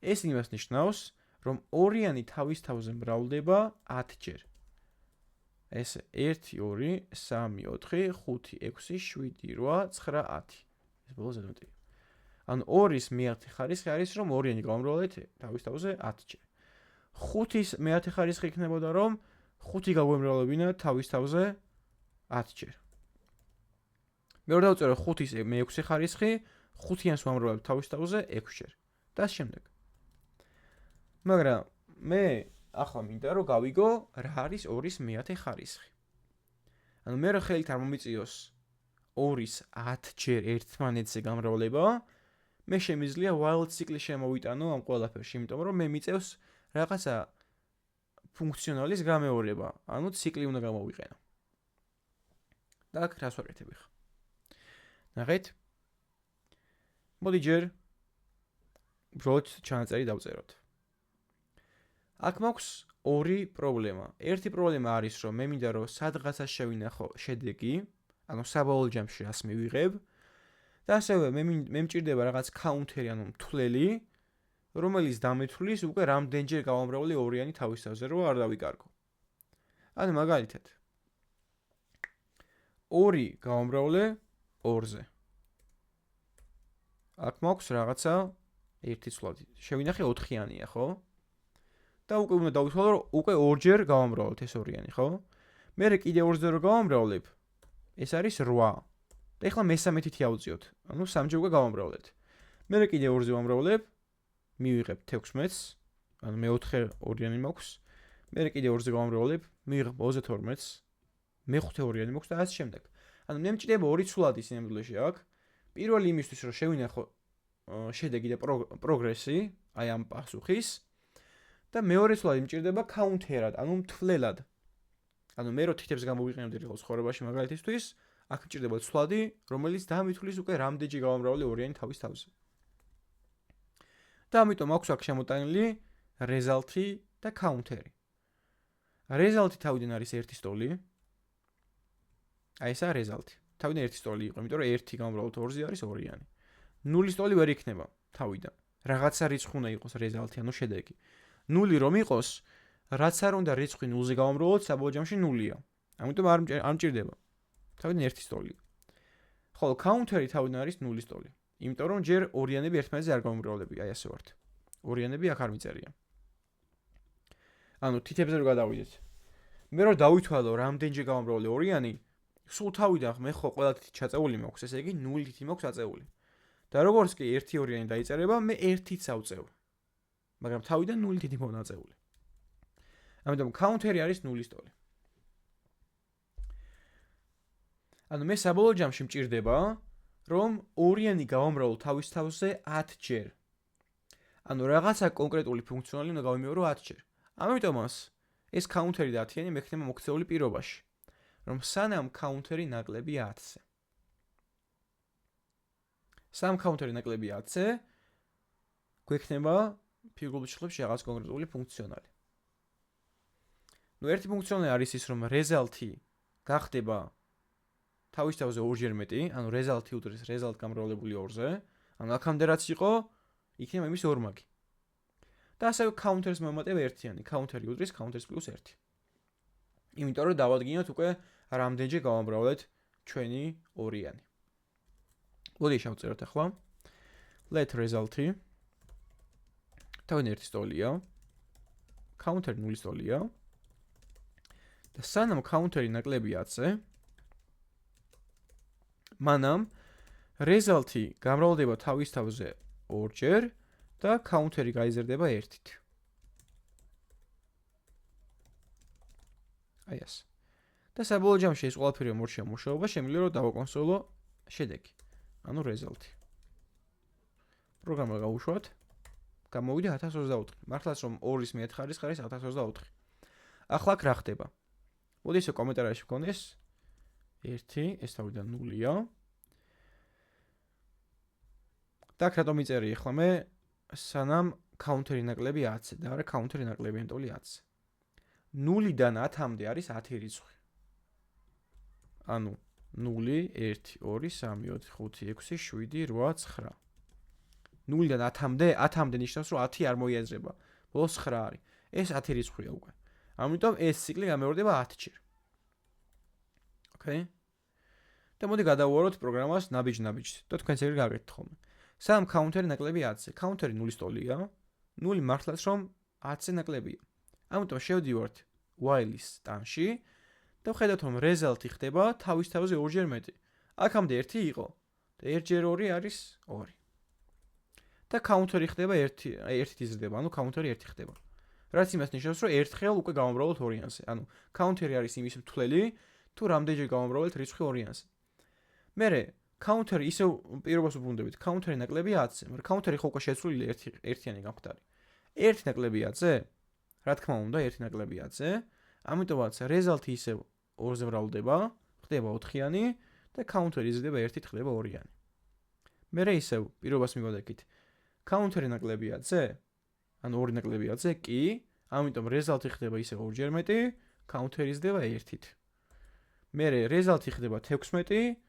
ეს იმას ნიშნავს, რომ 2-იანი თავის თავზე მრავლდება 10 ჯერ. ეს 1 2 3 4 5 6 7 8 9 10. ეს ბოლოს ზედმეტია. ანუ 2-ის მეათე ხარისხი არის, რომ 2-იანი გავამრავლეთ თავის თავზე 10 ჯერ. 5-ის მეათე ხარისხი იქნებოდა, რომ 5 გავამრავლებინა თავის თავზე 10 ჯერ. მე ვერ დავწერო 5-ის მე-6 ხარისხი, 5-იანს ვამრავლებ თავის თავზე 6 ჯერ. და შემდეგ. მაგრამ მე ახლა მინდა რომ გავიგო რა არის 2-ის მეათე ხარისხი. ანუ მე რა ხელით არ მომიწიოს 2-ის 10 ჯერ ერთმანეთზე გამრავლება, მე შემიძლია while ციკლი შემოვიტანო ამ ყველაფერში, იმიტომ რომ მე მიწევს რაღაცა ფუნქციონალის გამეორება, ანუ ციკლი უნდა გამოვიყენო. და აქ რას ვაკეთებ ახლა? ნახეთ. მოდი ჯერ უბრალოდ ჩანაწერი დავწეროთ. აქ მაქვს ორი პრობლემა. ერთი პრობლემა არის, რომ მე მინდა რომ სადღაცა შევინახო შედეგი, ანუ საბოლოო ჯამში რას მივიღებ. და ასევე მე მჭირდება რაღაც კაუნტერი, ანუ მთვლელი, რომელიც დამეთვლის უკვე რამდენჯერ გავამრავლე 2-იანი თავის თავზე, რომ არ დავიკარგო. ანუ მაგალითად 2 გავამრავლე 2-ზე. აქ მაქვს რაღაცა ერთი ცვლადი. შევინახე 4-იანია, ხო? და უკვე უნდა დავითვალო, რომ უკვე 2-ჯერ გავამრავლეთ ეს 2-იანი, ხო? მე კიდე 2-ზე რო გავამრავლებ, ეს არის 8. და ეხლა მესამეთით ავწიოთ. ანუ 3-ჯერ უკვე გავამრავლეთ. მე კიდე 2-ზე ვამრავლებ, მივიღებ 16-ს, ანუ მე 4 2-იანი მაქვს. მე კიდე 2-ზე გავამრავლებ, მივიღებ 32-ს, მე 5 2-იანი მაქვს და ასე შემდეგ. ანუ მე მჭირდება 2 ცვლადი სინამდვილეში აქ. პირველი იმისთვის, რომ შევინახო შედეგი და პროგრესი, აი ამ პასუხის. და მეორე ცვლადი მჭირდება კაუნტერად, ანუ მთვლელად. ანუ მე რო თითებს გამოვიყენებდი ხოლმე ცხოვრებაში მაგალითისთვის, აქ მჭირდება ცვლადი, რომელიც დამითვლის უკვე რამდენჯერ გავამრავლე 2-იანი თავის თავზე. და ამიტომ აქვს აქ შემოტანილი result-ი და counter-ი. result-ი თავიდან არის 1 სტოლი. აი ესაა result-ი. თავიდან 1 სტოლი იყო, იმიტომ რომ 1 გამოვრავოთ 2-ზე არის 2-იანი. 0 სტოლი ვერ იქნება თავიდან. რაღაცა რიცხვი უნდა იყოს result-ი, ანუ შედეგი. 0 რომ იყოს, რაც არ უნდა რიცხვი 0-ზე გავამრავლოთ, საბოლოო ჯამში 0-ია. ამიტომ არ მჭირდება. თავიდან 1 სტოლი. ხოლო counter-ი თავიდან არის 0 სტოლი. იმიტომ რომ ჯერ 2-იანები ერთმანეთზე არ გავამრავლები, აი ასე ვართ. 2-იანები აქ არ მიწერია. ანუ თითებზე რო გადავიდეთ. მე რო დავითვალო რამდენჯერ გავამრავლე 2-იანი, სულ თავიდან მე ხო ყველა თითი ჩაწეული მაქვს, ესე იგი 0 თითი მაქვს აწეული. და როგორც კი 1 2-იანი დაიწერება, მე 1-ით ავწევ. მაგრამ თავიდან 0 თითი მოვნა აწეული. ამიტომ counter-ი არის 0 სტოლი. ანუ მე საბოლოო ჯამში მჭირდება, რომ 2-იანი გავამრავლო თავის თავზე 10 ჯერ. ანუ რაღაცა კონკრეტული ფუნქციონალი უნდა გავიმეორო 10 ჯერ. ამიტომაც ეს counter-ი და 10-იანი მექნება მოქცეული პირობაში, რომ სანამ counter-ი ნაკლები 10-ზე. სამ counter-ი ნაკლები 10-ზე, გვექნება ფიგურულ ჭრილებში რაღაც კონკრეტული ფუნქციონალი. ერთი ფუნქციონალი არის ის, რომ result-ი გახდება თავის თავზე ორჯერ მეტი, ანუ result-ი უდრის result გამრავლებული 2-ზე, ანუ აქამდე რაც იყო, იქნება იმის ორმაგი. და ასევე counter-ს მომატება ერთიანი, counter-ი უდრის counter-ს + 1. იმიტომ რომ დავადგინოთ უკვე რამდენჯერ გავამრავლეთ ჩვენი ორიანი. მოდი შევწეროთ ახლა. Let result-ი თავი 1-ის ტოლია, counter 0-ის ტოლია. და სანამ counter-ი ნაკლები 10-ზე, მანამ result-ი გამრავლდება თავის თავზე ორჯერ და counter-ი გაიზრდება 1-ით. აი ეს. და საბოლოო ჯამში ეს ყველაფერი მორჩა მუშაობა, შემიძლია რომ დავაკონსოლო შედეგი, ანუ result-ი. პროგრამა გავუშვათ. გამოვიდა 1024. მართლაც რომ 2-ის მე-1 ხარისხი არის 1024. ახლა აქ რა ხდება? მოდი ისე კომენტარებში ვქონდეს 1, ეს თავიდან 0-ია. და აქ რატომ მიწერი ახლა მე სანამ counter-ი ნაკლები 10-ზე და არა counter-ი ნაკლები ენტოლი 10-ზე. 0-დან 10-მდე არის 10 რიცხვი. ანუ 0, 1, 2, 3, 4, 5, 6, 7, 8, 9. 0-დან 10-მდე, 10-მდე ნიშნავს, რომ 10 არ მოიაზრება. ბოლოს 9 არის. ეს 10 რიცხვია უკვე. ამიტომ ეს ციკლი გამეორდება 10-ჯერ. ოკეი? და მოდი გადავუაროთ პროგრამას ნაბიჯ-ნაბიჯით და თქვენც ეგრე გაგეთ ხოლმე. სამ counter-ი ნაკლები 10-ზე. counter-ი 0-ის ტოლია. 0 მართლაც რომ 10-ზე ნაკლებია. ამიტომ შევდივართ while-ის ტანში და ვხედავთ რომ result-ი ხდება თავის თავზე ორჯერ მეტი. აქამდე 1 იყო და 1 ჯერ 2 არის 2. და counter-ი ხდება 1-ით იზრდება, ანუ counter-ი 1 ხდება. რაც იმას ნიშნავს, რომ ერთხელ უკვე გავამრავლოთ ორიანზე. ანუ counter-ი არის იმის მთლელი, თუ რამდენჯერ გავამრავლეთ რიცხვი ორიანზე. მერე counter-ი ისევ პირობას უბრუნდებით, counter-ი ნაკლები 10-ზე, მაგრამ counter-ი ხო უკვე შეცვლილი ერთიანი გამხდარი. 1 ნაკლები 10-ზე, რა თქმა უნდა, 1 ნაკლები 10-ზე, ამიტომაც result-ი ისევ 2-ზე მრავლდება, ხდება 4-იანი და counter-ი იზრდება 1-ით, ხდება 2-იანი. მერე ისევ პირობას მივადექით. counter-ი ნაკლები 10-ზე, ანუ 2 ნაკლები 10-ზე, კი, ამიტომ result-ი ხდება ისევ ორჯერ მეტი, counter-ი იზრდება 1-ით. მერე result-ი ხდება 16,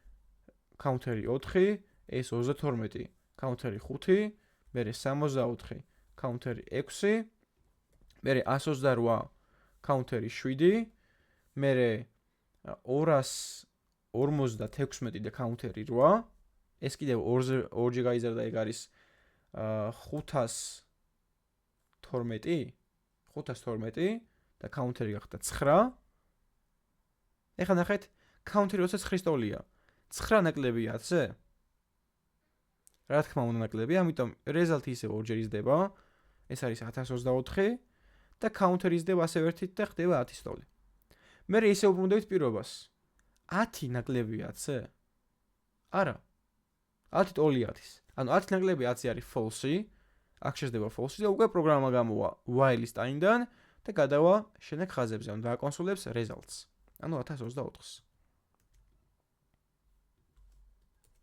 counter-ი 4, ეს 32, counter-ი 5, მერე 64, counter-ი 6, მერე 128, counter-ი 7, მერე 256 და counter-ი 8, ეს კიდევ 2-ჯერ გაიზარდა, ეგ არის 512 და counter-ი გახდა 9. ეხლა ნახეთ, counter-ი 29-ის ტოლია. 9 ნაკლები 10-ზე. რა თქმა უნდა ნაკლებია, ამიტომ result-ი ისევ ორჯერ იზრდება. ეს არის 1024 და counter-ი იზრდება ასევე 1-ით და ხდება 10-ის ტოლი. მერე ისევ უბრუნდებით პირობას. 10 ნაკლები 10-ზე? არა. 10 ტოლი 10-ის. ანუ 10 ნაკლები 10-ზე არის false-ი. აქ შეждდება false-ი და უკვე პროგრამა გამოვა while-ის ტაინდან და გადავა შენაკ ხაზებზე, ანუ დააკონსოლებს results. ანუ 1024-ს.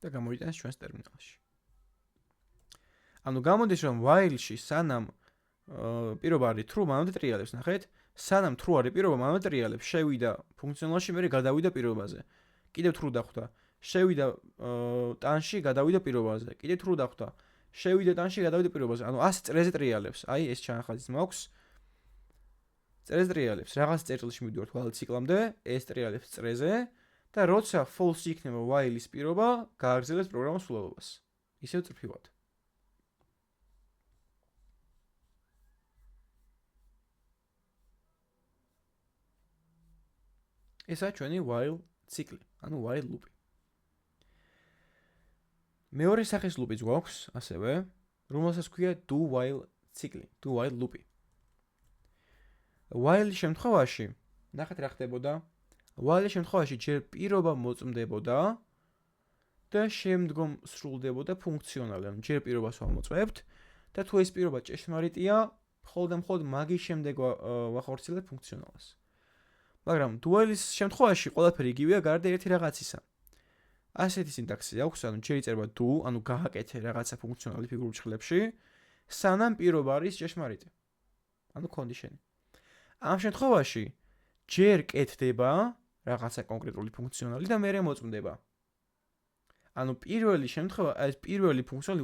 და გამოიტანეს ჩვენს ტერმინალში. ანუ გამოდის რომ while-ში სანამ პირობა არის true, მანამდე ტრიალებს, ნახეთ, სანამ true არის პირობა, მანამდე ტრიალებს, შევიდა ფუნქციონალში, მერე გადავიდა პირობაზე. კიდევ true დახვდა. შევიდა ტანში, გადავიდა პირობაზე. კიდევ true დახვდა. შევიდა ტანში, გადავიდა პირობაზე. ანუ 100 წრეზე ტრიალებს. აი ეს ჩანახაზიც მაქვს. წრეზე ტრიალებს. რაღაც წერტილში მივდივართ while ციკლამდე, ეს ტრიალებს წრეზე და როცა false იქნება while-ის პირობა, გააგრძელებს პროგრამას სრულობას. ისევ წრფივად. ესაა ჩვენი while ციკლი, ანუ while loop-ი. მეორე სახის loop-იც გვაქვს, ასევე, რომელსაც ქვია do while ციკლი, do while loop-ი. while-ის შემთხვევაში, ნახეთ რა ხდებოდა. while-ის შემთხვევაში ჯერ პირობა მოწმდებოდა და შემდგომ სრულდებოდა ფუნქციონალი, ანუ ჯერ პირობას ვამოწმებთ და თუ ეს პირობა ჭეშმარიტია, მხოლოდ მაგის შემდეგ ვახორციელებთ ფუნქციონალს. მაგრამ while-ის შემთხვევაში ყველაფერი იგივეა გარდა ერთი რაღაცისა. ასეთი სინტაქსი აქვს, ანუ ჯერ იწერება do, ანუ გააკეთე რაღაცა ფუნქციონალი ფიგურულ ჭრილებში, სანამ პირობა არის ჭეშმარიტი. ანუ condition. ამ შემთხვევაში ჯერ კეთდება რაღაცა კონკრეტული ფუნქციონალი და მერე მოწმდება. ანუ პირველი შემთხვევა, ეს პირველი ფუნქციონალი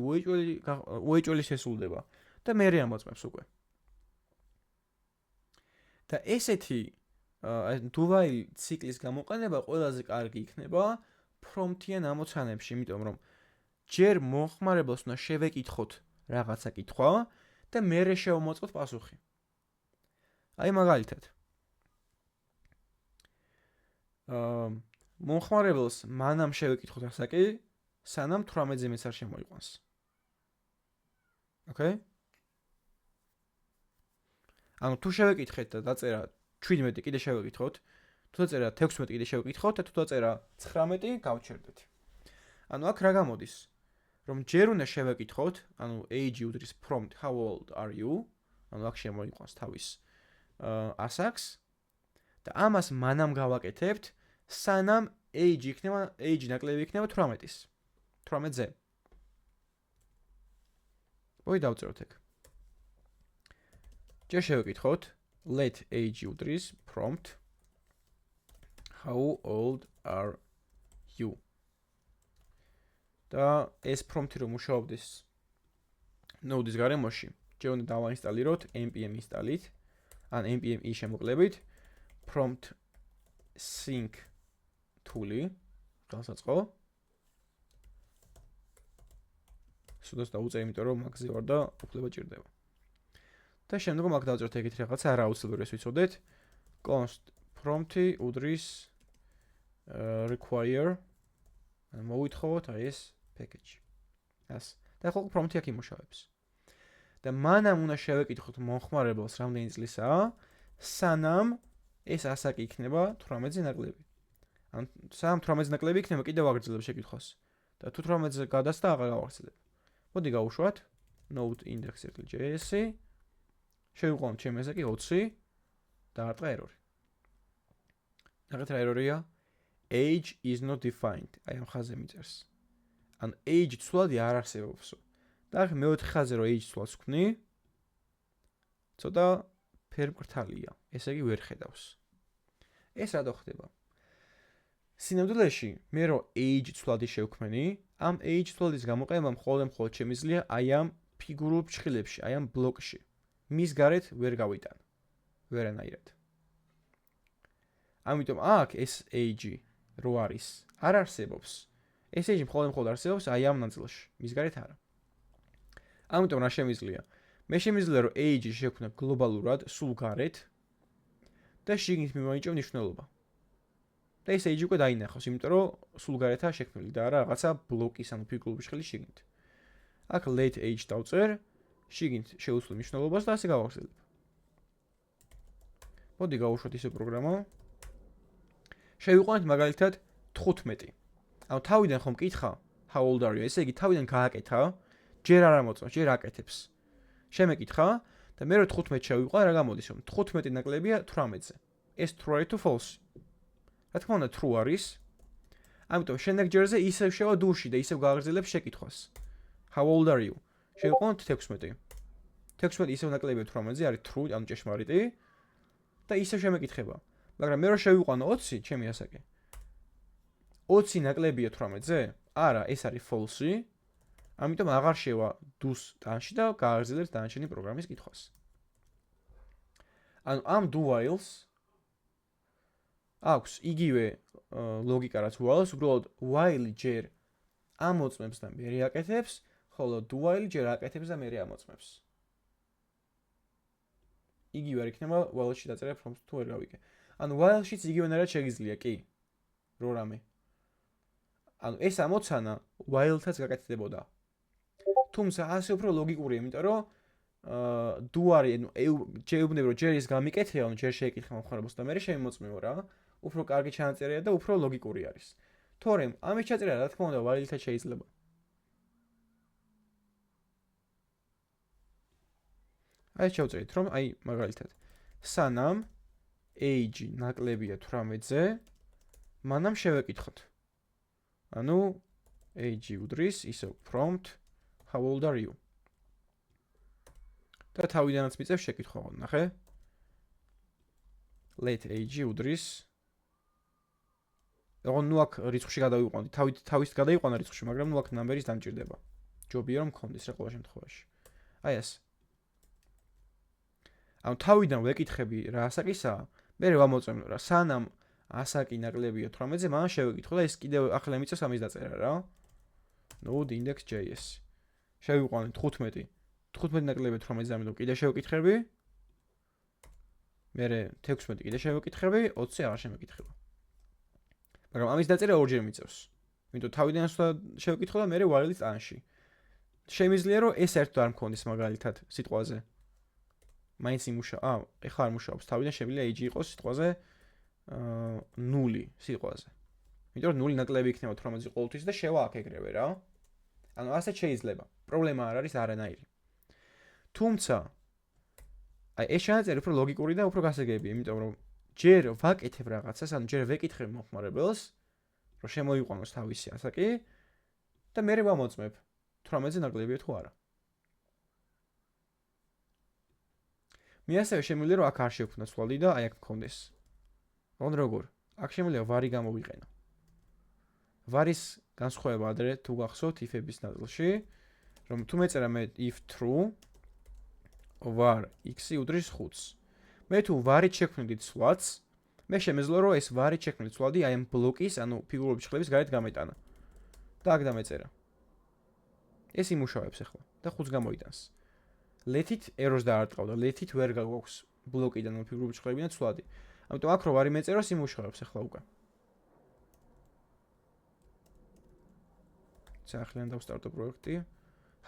უეჭველი შესრულდება და მერე ამოწმებს უკვე. და ესეთი do while ციკლის გამოყენება ყველაზე კარგი იქნება prompt-იან ამოცანებში, იმიტომ რომ ჯერ მომხმარებელს უნდა შევეკითხოთ რაღაცა კითხვა და მერე შევმოწმოთ პასუხი. აი მაგალითად. მომხმარებელს მანამ შევეკითხოთ ასაკი, სანამ 18-ზე მეც არ შემოიყვანს. ოკეი? ანუ თუ შევეკითხეთ და დაწერა 17 კიდე შევეკითხოთ, თუ დაწერა 16 კიდე შევეკითხოთ და თუ დაწერა 19 გავჩერდეთ. ანუ აქ რა გამოდის? რომ ჯერ უნდა შევეკითხოთ, ანუ age უდრის prompt how old are you? ანუ აქ შემოიყვანს თავის ასაკს და ამას მანამ გავაკეთებთ, სანამ age ნაკლები იქნება 18-ის. 18-ზე. მოი დავწეროთ ეგ. ჯერ შევეკითხოთ let age უდრის prompt how old are you? და ეს prompt-ი რომ მუშაობდეს node-ის გარემოში, ჯერ უნდა დავაინსტალიროთ npm install-ით, ან npm i შემოკლებით prompt sync tool-ი, განსაწყო. სუდოს დაუწე, იმიტომ რომ მაგზე ვარ და უფლება ჭირდება. და შემდგომ აქ დავწერთ ეგეთ რაღაცა, არა აუცილებელი ეს ვიცოდეთ. const prompt-ი უდრის require მოვითხოვოთ აი ეს package. ასე. და ხო prompt-ი აქ იმუშავებს. და მანამ უნდა შევეკითხოთ მომხმარებელს რამდენი წლისაა, სანამ ეს ასაკი იქნება 18-ზე ნაკლები. ან სანამ 18-ზე ნაკლები იქნება, კიდევ ვაგრძელებ შეკითხვას. და თუ 18-ზე გადასცა, აღარ გავაგრძელებ. მოდი გავუშვათ node index.js. შევიყვანოთ ჩემი ასაკი 20 და არტყა ერორი. ნახეთ რა ერორია? Age is not defined. აი ამ ხაზზე მიწერს. ან age ცვლადი არ არსებობსო. და ახლა მეოთხე ხაზზე რომ age ცვლადს ვქმნი, ცოტა ფერმკრთალია. ესე იგი ვერ ხედავს. ეს რატო ხდება? სინამდვილეში მე რომ age ცვლადი შევქმნი, ამ age ცვლადის გამოყენება მხოლოდ შემიძლია აი ამ ფიგურულ ფრჩხილებში, აი ამ ბლოკში. მის გარეთ ვერ გავიტან. ვერანაირად. ამიტომ აქ ეს age რო არის, არ არსებობს. ეს age მხოლოდ არსებობს აი ამ ნაწილში, მის გარეთ არა. ამიტომ რა შემიძლია? მე შემიძლია რომ age შევქმნა გლობალურად, სულ გარეთ და შიგნით მივაიჭო მნიშვნელობა. და ეს age უკვე დაინახოს, იმიტომ რომ სულ გარეთაა შექმნილი და არა რაღაცა ბლოკის ანუ ფიგურული ფრჩხილის შიგნით. აქ let age დავწერ, შიგნით შევუსვლი მნიშვნელობას და ასე გავახსენებ. მოდი გავუშვათ ისე პროგრამა. შევიყვანოთ მაგალითად 15. ანუ თავიდან ხომ მკითხა how old are you? ესე იგი თავიდან გააკეთა, ჯერ არ ამოწმოს, ჯერ აკეთებს. შემეკითხა და მე რო 15 შევიყვან, რა გამოდის რომ 15 ნაკლებია 18-ზე. ეს true არის თუ false? რა თქმა უნდა true არის. ამიტომ შემდეგ ჯერზე ისევ შევა დუში და ისევ გააგრძელებ შეკითხვას. How old are you? შევიყვანოთ 16. 16 ისევ ნაკლებია 18-ზე არის true, ანუ ჭეშმარიტი და ისევ შემეკითხება. მაგრამ მე რო შევიყვანო 20, ჩემი ასაკი. 20 ნაკლებია 18-ზე? არა, ეს არის false. ამიტომ აღარ შევა დუს ტანში და გააგრძელებს დანარჩენი პროგრამის კითხვას. ანუ ამ do whiles აქვს იგივე ლოგიკა რაც whiles, უბრალოდ while ჯერ ამოწმებს და მერე აკეთებს, ხოლო do while ჯერ აკეთებს და მერე ამოწმებს. იგივე არ იქნება while-ში დაწერა prompt თუ ვერ გავიგე. ანუ while-შიც იგივენაირად შეგიძლია, კი. რო რამე. ანუ ეს ამოცანა while-თაც გაკეთდებოდა. თუმცა ასე უფრო ლოგიკურია, იმიტომ რომ do არის, ანუ შეუძლია რომ ჯერ ის გამიკეთე, ანუ ჯერ შეეკითხა მომხმარებელს და მერე შემოწმეო რა. უფრო კარგი ჩანაწერია და უფრო ლოგიკური არის. თორემ ამის ჩაწერა რა თქმა უნდა while-თაც შეიძლება. აი შევწერით რომ აი მაგალითად სანამ age ნაკლებია 18-ზე, მანამ შევეკითხოთ. ანუ age უდრის ისევ prompt how old are you? და თავიდანაც მიწევს შეკითხვა, ნახე. Let age უდრის. ოღონ ნუ აქ რიცხვში გადავიყვანდი, თავის გადაიყვანა რიცხვში, მაგრამ ნუ აქ ნამბერის დამჭირდება. ჯობია რომ მქონდეს რა ყოველ შემთხვევაში. აი ეს. ანუ თავიდან ვეკითხები რა ასაკისაა, მე ვამოწმე რა სანამ ასაკი ნაკლებია 18-ზე, მან შევეკითხო და ეს კიდევ ახლა მიწევს ამის დაწერა რა. Node index.js. შევიყვანე 15. 15 ნაკლებია 18-ზე, ამიტომ კიდე შევეკითხები. მე 16 კიდე შევეკითხები, 20 აღარ შემეკითხება. მაგრამ ამის დაწერა ორჯერ მიწევს. იმიტომ თავიდან შევეკითხო და მე while-ის ტანში. შემიძლია რომ ეს ერთო არ მქონდეს მაგალითად სიტყვაზე. მაინც ეხლა არ მუშაობს. თავიდან შემიძლია age იყოს სიტყვაზე 0 სიტყვაზე. იმიტომ რომ 0 ნაკლები იქნება 18-ზე ყოველთვის და შევა აქ ეგრევე რა. ანუ ასე შეიძლება. პრობლემა არ არის არანაირი. თუმცა აი ეს ჩანაწერი უფრო ლოგიკური და უფრო გასაგებია, იმიტომ რომ ჯერ ვაკეთებ რაღაცას, ანუ ჯერ ვეკითხებ მომხმარებელს, რომ შემოიყვანოს თავისი ასაკი და მე ვამოწმებ 18-ზე ნაკლებია თუ არა. მე ასევე შემიძლია რომ აქ არ შევქმნა ცვლადი და აი აქ მქონდეს. ოღონდ როგორ? აქ შემიძლია ვარი გამოვიყენო. ვარის განსხვავება ადრე თუ გახსოვთ if-ების ნაწილში, რომ თუ მეწერა მე if true var x უდრის 5-ს. მე თუ ვარით შექმნიდი ცვლადს, მე შემეძლო რომ ეს ვარით შექმნილი ცვლადი აი ამ ბლოკის, ანუ ფიგურული ჭრილების გარეთ გამეტანა. და აქ დამეწერა. ეს იმუშავებს ახლა და 5-ს გამოიტანს. let-ით errors დაარტყავდა, let-ით ვერ გაგვაქვს ბლოკიდან ანუ ფიგურული ჭრილებიდან ცვლადი. ამიტომ აქ რო ვარი მეწეროს იმუშავებს ახლა უკვე. ახლა დავსტარტო პროექტი.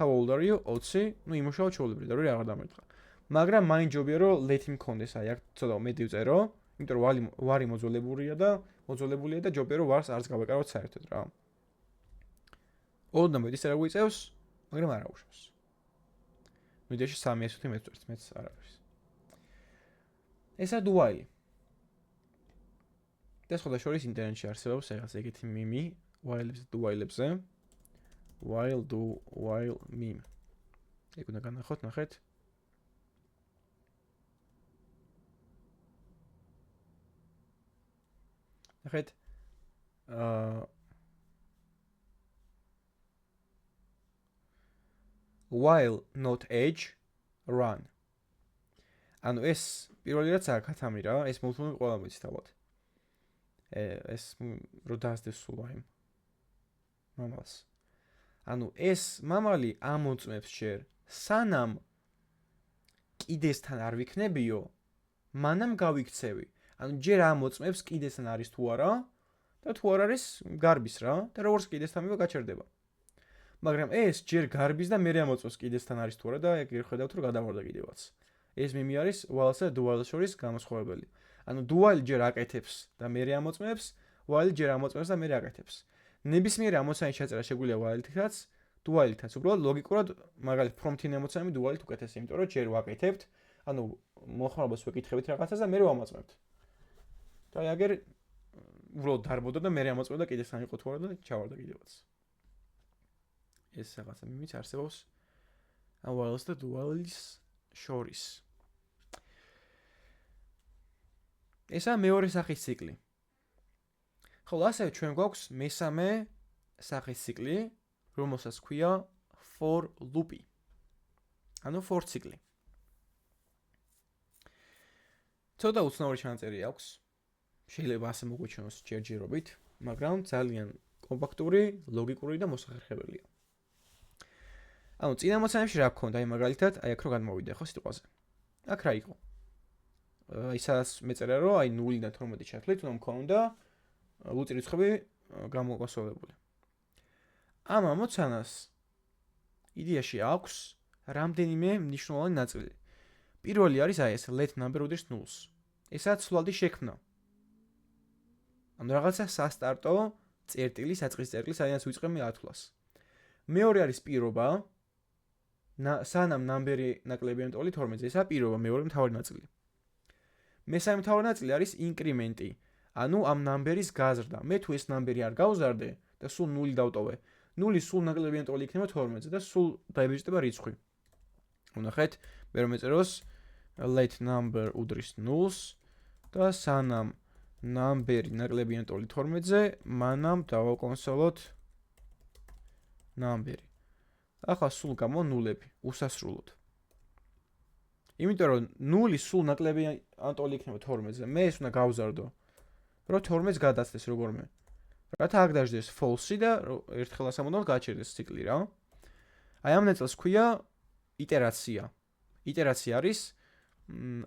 How old are you? 20. ნუ იმუშავა ჩვეულებრივ და რო აღარ დამერტყა. მაგრამ მაინც ჯობია რომ let მქონდეს აი აქ ცოტა მეტი ვწერო, იმიტომ რომ ვარი მოძველებულია და ჯობია რომ ვარს არც გავეკარავთ საერთოდ რა. ოდნავ მეტის რა გვიწევს, მაგრამ არ აუშავს. ნუ იდეაში 305 მეწვერს, მეც არ არის. ესა dual. და სხვა შორის ინტერნეტში არსებობს რაღაც ეგეთი მიმი, while-ებზე, dual-ებზე. While do while meme. ეგ უნდა განახოთ, ნახეთ. ნახეთ. While not age run. ანუ ეს პირველი რაც არ ქათამი რა, ეს მულტიმი ყველა მოიცით ალბათ. ეს რო დაასდევს სულ აი მამალს. ანუ ეს მამალი ამოწმებს ჯერ სანამ კიდესთან არ ვიქნებიო, მანამ გავიქცევი. ანუ ჯერ ამოწმებს კიდესთან არის თუ არა და თუ არ არის გარბის რა და როგორც კიდესთან მივა გაჩერდება. მაგრამ ეს ჯერ გარბის და მე ამოწმებს კიდესთან არის თუ არა და ეგ ხედავთ რომ გადავარდა კიდევაც. ეს მიმი არის while-სა და dual შორის განსხვავებელი. ანუ dual ჯერ აკეთებს და მე ამოწმებს, while ჯერ ამოწმებს და მე აკეთებს. ნებისმიერი ამოცანის ჩაწერა შეგვიძლია while-თაც, dual-თაც. უბრალოდ ლოგიკურად მაგალითად prompt-ին ამოცანები dual-ით უკეთეს, იმიტომ რომ ჯერ ვაკეთებთ, ანუ მომხმარებელს ვეკითხებით რაღაცას და მე ვამოწმებთ. და აგერ უბრალოდ დარბოდა და მე ამოწმებდა კიდესთან იყო თუ არა და ჩავარდა კიდევაც. ეს რაღაცა მიმიც არსებობს while-ს და dual-ის შორის. ესა მეორე სახის ციკლი. ხოლო ასევე ჩვენ გვაქვს მესამე სახის ციკლი, რომელსაც ქვია for loop-ი. ანუ for ციკლი. ცოტა უცნაური ჩანაწერი აქვს. შეიძლება ასე მოგვიჩვენოს ჯერჯერობით, მაგრამ ძალიან კომპაქტური, ლოგიკური და მოსახერხებელია. ანუ წინა მოცემებში რა გქონდა, აი მაგალითად, აი აქ რო გადმოვიდე ხო სიტყვაზე. აქ რა იყო? ისაც მეწერა რომ აი 0-დან 12 ჩათვლით, უნდა მქონდა ლუწი რიცხვები გამოგასწორებული. ამ ამოცანას იდეაში აქვს რამდენიმე მნიშვნელოვანი ნაწილი. პირველი არის აი ეს let number უდრის 0-ს. ესაც ცვლადი შექმნა. ანუ რაღაცა სასტარტო წერტილი, საწყის წერტილი, სადაც ვიწყებდი 10-ლას. მეორე არის პირობა, სანამ ნამბერი ნაკლებია მტოლი 12-ზე, ესა პირობა, მეორე მთავარი ნაწილი. მესამე მთავარი ნაწილი არის ინკრიმენტი, ანუ ამ ნამბერის გაზრდა. მე თუ ეს ნამბერი არ გავზარდე და სულ 0 დავტოვე, 0 სულ ნაკლებია მტოლი იქნება 12-ზე და სულ დაიბეჭდება რიცხვი. ვნახეთ, მე რომ ეწეროს let number უდრის 0-ს და სანამ number-ი ნაკლებია ტოლი 12-ზე, მანამ დავაკონსოლოთ number-ი. ახლა სულ გამო ნულები, უსასრულოდ. იმიტომ რომ 0 სულ ნაკლებია ტოლი იქნება 12-ზე, მე ეს უნდა გავზარდო, რომ 12-ს გადაცდეს როგორმე. რათა აქ დაждდეს false-ი და ერთხელ ასამოდალ გაჩერდეს ციკლი რა. აი ამ ნაწილს ქვია იტერაცია. იტერაცია არის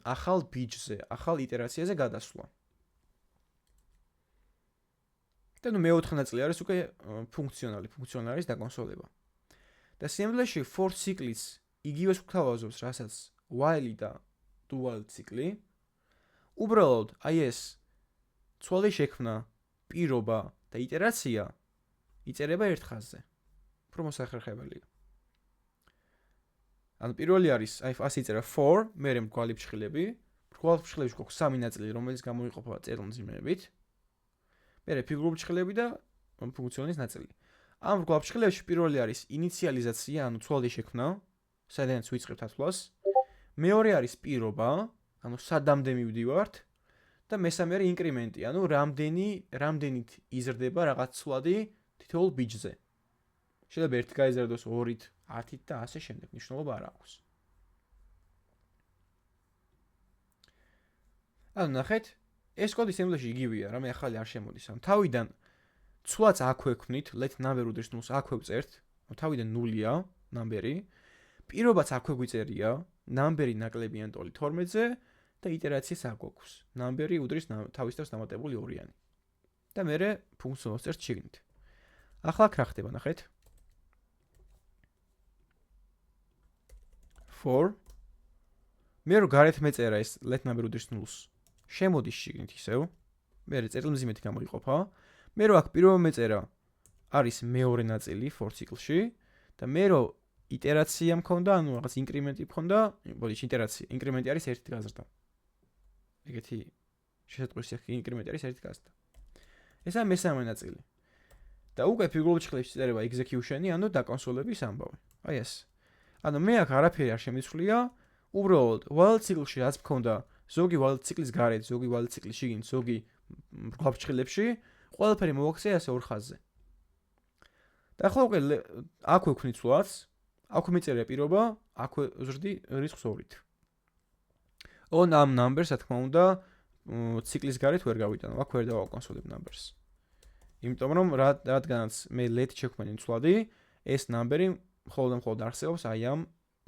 ახალ ბიჯზე, ახალ იტერაციაზე გადასვლა. და ნუ მეოთხე ნაწილი არის უკვე ფუნქციონალი არის დაკონსოლება. და სიმბლეში for ციკლიც იგივეს გვთავაზობს, რასაც while და do while ციკლი. უბრალოდ აი ეს ცვალე შექმნა, პირობა და იტერაცია იწერება ერთ ხაზზე. უფრო მოსახერხებელია. ანუ პირველი არის, აი ასე იწერა for, მერე მრგვალი ფრჩხილები. მრგვალი ფრჩხილებში გვაქვს სამი ნაწილი, რომელიც გამოიყოფა წერილმძიმეებით. მერე ფიგურული ფრჩხილები და ფუნქციონალის ნაწილი. ამ მრგვალ ფრჩხილებში პირველი არის ინიციალიზაცია, ანუ ცვალე შექმნა, სადაც ვიწყებთ ათვლას. მეორე არის პირობა, ანუ სადამდე მივდივართ და მესამე არის ინკრემენტი, ანუ რამდენით იზრდება რაღაც ცვლადი თითოეულ ბიჯზე. შეიძლება ერთი გაიზარდოს 2-ით, 10-ით და ასე შემდეგ, მნიშვნელობა არ აქვს. ანუ ნახეთ, ეს კოდი სიმბლეში იგივეა, რამე ახალი არ შემოდის. ანუ თავიდან ცვლაც აქვე ვქნით, let number უდრის 0-ს აქვე ვწერთ, თავიდან 0-ია number-ი. პირობაც აქვე გვიწერია, number-ი ნაკლებია ტოლი 12-ზე და იტერაციას აქ გვაქვს. number-ი უდრის თავის თავს დამატებული 2-იანი. და მერე ფუნქციონალს წერთ შიგნით. ახლა აქ რა ხდება, ნახეთ. for მე რო გარეთ მეწერა ეს let number უდრის 0-ს. შემოდის შიგნით ისევ. მერე წერილმძიმეთი გამოიყოფა. მე რო აქ პირველ მეწერა არის მეორე ნაწილი for ციკლში და მე რო იტერაცია მქონდა, ანუ რაღაც ინკრემენტი მქონდა, ბოდიში იტერაცია, ინკრემენტი არის ერთი გაზრდა. ეგეთი შესაძლოა ეს ინკრემენტი არის ერთი გაზრდა. ესაა მესამე ნაწილი. და უკვე ფიგურულ ფრჩხილებში წერება execution-ი, ანუ დაკონსოლების ამბავი. აი ეს. ანუ მე აქ არაფერი არ შემიცვლია, უბრალოდ while ციკლში რაც მქონდა, ზოგი while ციკლის გარეთ, ზოგი while ციკლის შიგნით, ზოგი მრგვალ ფრჩხილებში, ყველაფერი მოვაქცე ასე ორ ხაზზე. და ახლა უკვე აქვე ვქნით ცვლას, აქვე მიწერია პირობა, აქვე ვზრდი რისკს 2-ით. on am numbers, რა თქმა უნდა, ციკლის გარეთ ვერ გავიტანო, აქ ვერ დავაკონსოლებ numbers. იმიტომ რომ რადგანაც მე let შექმნილი ცვლადი, ეს number-ი მხოლოდ არსებობს აი ამ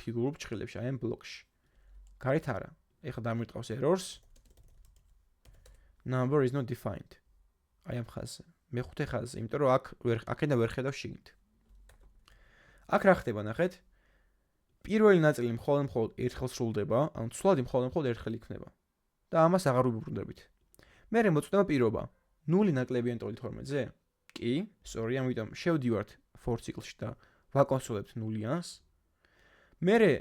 ფიგურულ ფრჩხილებში, აი ამ ბლოკში. გარეთ არა. ეხლა დამირტყავს errors. Number is not defined. აი ამ ხაზზე. მეხუთე ხაზზე, იმიტომ რომ აქედან ვერ ხედავ შიგნით. აქ რა ხდება, ნახეთ? პირველი ნაწილი მხოლოდ ერთხელ სრულდება, ანუ ცვლადი მხოლოდ ერთხელ იქნება. და ამას აღარ ვუბრუნდებით. მერე მოწდება პირობა. 0 ნაკლებია ტოლი 12-ზე? კი, სწორი, ამიტომ შევდივართ for ციკლში და ვაკონსოლებთ 0-იანს. მერე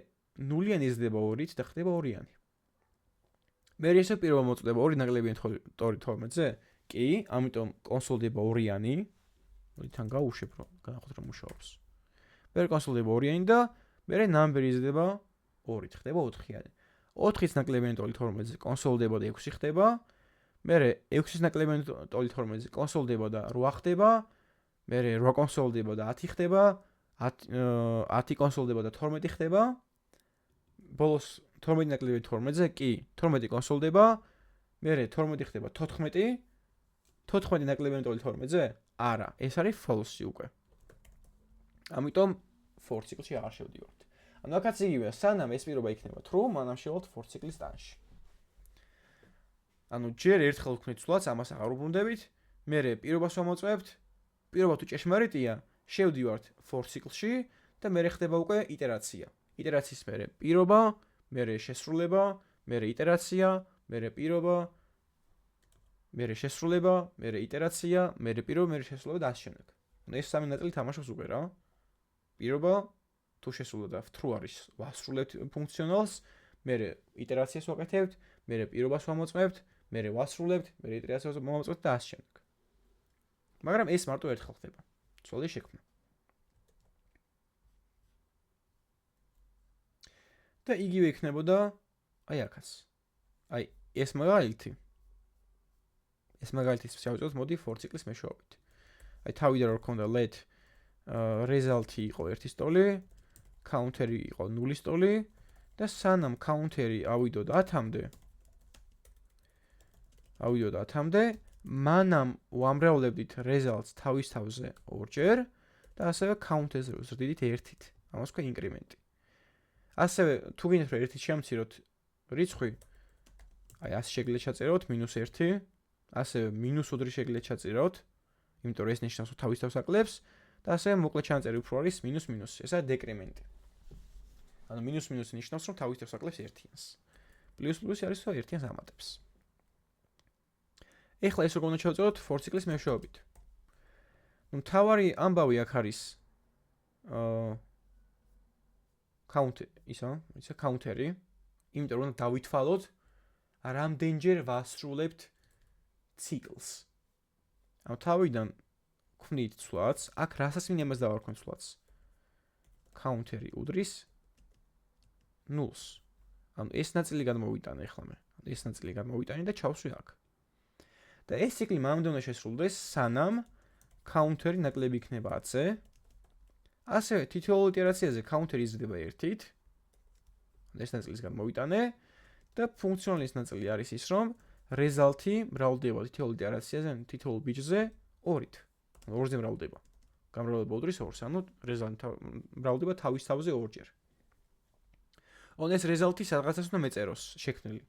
0-იანი იზრდება 2-ით და ხდება 2-იანი. მერე ესე პირობა მოწდება 2 ნაკლებია ტოლი 12-ზე? კი, ამიტომ კონსოლდება 2-იანი. მოდი თან გავუშვებ, რომ განახოთ რომ მუშაობს. მერე კონსოლდება 2-იანი და მერე number იზრდება 2-ით, ხდება 4-იანი. 4-ის ნაკლებია ტოლი 12-ზე კონსოლდება და 6 ხდება. მერე 6-ის ნაკლებია ტოლი 12-ზე კონსოლდება და 8 ხდება. მერე 8 კონსოლდება და 10 ხდება. 10 კონსოლდება და 12 ხდება. ბოლოს 12 ნაკლებია 12-ზე, კი, 12 კონსოლდება. მერე 12 ხდება 14. 14 ნაკლებია ტოლი 12-ზე? არა, ეს არის false-ი უკვე. ამიტომ for ციკლში აღარ შევდივართ. ანუ აქაც იგივეა, სანამ ეს პირობა იქნება true, მანამ შევალთ for ციკლის ტანში. ანუ ჯერ ერთხელ ვქნით ცვლას, ამას აღარ უბრუნდებით, მერე პირობას ვამოწმებთ, პირობა თუ ჭეშმარიტია, შევდივართ for ციკლში და მერე ხდება უკვე იტერაცია. იტერაციის მერე პირობა, მერე შესრულება, მერე იტერაცია, მერე პირობა, მერე შესრულება, მერე იტერაცია, მერე პირობა, მერე შესრულება და ასე შემდეგ. ანუ ეს სამი ნაწილი თამაშობს უკვე რა. პირობა თუ შესრულება და true არის, ვასრულებთ ფუნქციონალს, მერე იტერაციას ვაკეთებთ, მერე პირობას ვამოწმებთ, მერე ვასრულებთ, მერე იტერაციას ვამოწმებთ და ასე შემდეგ. მაგრამ ეს მარტო ერთხელ ხდება. ცვლადის შექმნა. და იგივე იქნებოდა აი აქაც. აი ეს მაგალითი შევწევთ მოდი for ციკლის მეშვეობით. აი თავიდან რო გქონდა let result-ი იყო 1 სტოლი, counter-ი იყო 0 სტოლი და სანამ counter-ი ავიდოდ 10-მდე, მანამ ვამრავლებდით results თავის თავზე ორჯერ და ასევე count-ზე ვზრდიდით 1-ით. ამას ქვია ინკრემენტი. ასევე თუ გინდათ რომ 1-ით შევამციროთ რიცხვი, აი ასე შეგიძლიათ ჩაწეროთ -1, ასევე -4 შეგიძლიათ ჩაწეროთ, იმიტომ რომ ეს ნიშნავს რომ თავის თავს აკლებს და ასევე მოკლე ჩანაწერი უფრო არის -. ესაა დეკრემენტი. ანუ -. ნიშნავს რომ თავის თავს აკლებს 1-იანს. ++ არის რომ 1-იანს ამატებს. ეხლა ეს როგორ უნდა შევწევოთ for ციკლის მეშვეობით. ნუ მთავარი ამბავი აქ არის counter-ი, იმიტომ რომ დავითვალოთ რამდენჯერ ვასრულებთ ციკლს. ანუ თავიდან ქმნით ცვლადს, აქ რასაც მინდა იმას დავარქვენ ცვლადს. counter-ი უდრის 0-ს. ანუ ეს ნაწილი გადმოვიტანე ახლა მე. ეს ნაწილი გადმოვიტანე და ჩავსვი აქ. და ეს ციკლი მანამდე უნდა შესრულდეს, სანამ counter-ი ნაკლები იქნება 10-ზე. ასევე თითოეულ იტერაციაზე counter-ი იზრდება 1-ით. ეს ნაწილის გადმოვიტანე და ფუნქციონალის ნაწილი არის ის, რომ result-ი მრავლდება თითოეულ იტერაციაზე, თითოეულ ბიჯზე 2-ით. 2-ზე მრავლდება. გამრავლება უდრის 2-ს, ანუ result-ი მრავლდება თავის თავზე 2-ჯერ. ანუ ეს result-ი სადღაცას უნდა მეწეროს შექმნილი.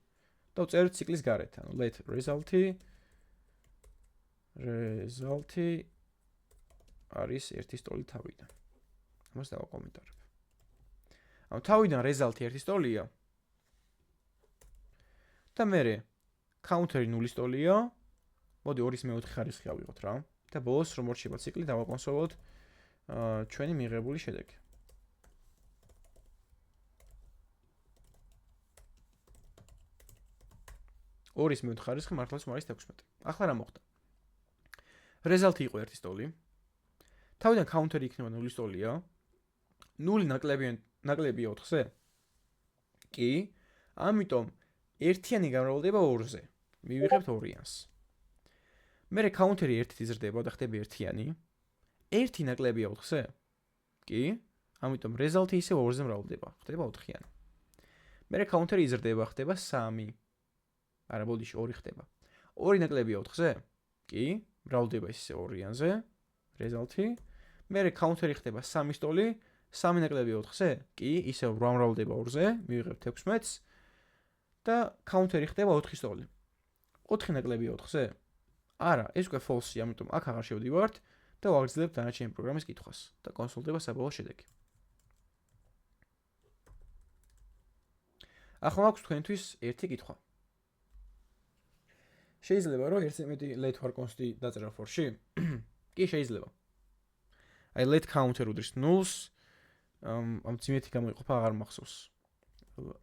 და ვწერთ ციკლის გარეთ, ანუ let result-ი არის 1 სტოლი თავიდან. ამას დავაკომენტარებ. ანუ თავიდან result-ი 1 სტოლია. და მერე counter-ი 0 სტოლია. მოდი 2-ის მე-4 ხარისხი ავიღოთ რა. და ბოლოს რომ მორჩება ციკლი დავაკონსოლოთ ჩვენი მიღებული შედეგი. ორის მე-4 ხარისხი მართლაც არის 16. ახლა რა მოხდა? result-ი იყო 1 სტოლი. თავიდან counter-ი იქნება 0 სტოლია. 0 ნაკლებია 4-ზე? კი. ამიტომ ერთიანი გამრავლდება 2-ზე. მივიღებთ 2-იანს. მერე counter-ი 1-ით იზრდება და ხდება ერთიანი. 1 ნაკლებია 4-ზე? კი. ამიტომ result-ი ისევ 2-ზე მრავლდება, ხდება 4-იანი. მერე counter-ი იზრდება, ხდება 3. არა, ბოდიში 2 ხდება. 2 ნაკლებია 4-ზე? კი. მრავლდება ისე 2-იანზე. result-ი. მერე counter-ი ხდება 3 სტოლი. 3 ნაკლებია 4-ზე? კი, ისევ მრავლდება 2-ზე, მივიღებთ 16-ს და counter-ი ხდება 4 სტოლი. 4 ნაკლებია 4-ზე? არა, ეს უკვე false-ია, ამიტომ აქ აღარ შევდივართ და ვაგრძელებთ დანარჩენი პროგრამის კითხვას და კონსოლდება საბოლოო შედეგი. ახლა მაქვს თქვენთვის ერთი კითხვა. შეიძლება რომ ერთი მეტი let var const-ი დაწერა for-ში? კი, შეიძლება. აი let counter უდრის 0-ს, ამ ძიმეთი გამოიყოფა აღარ მახსოვს.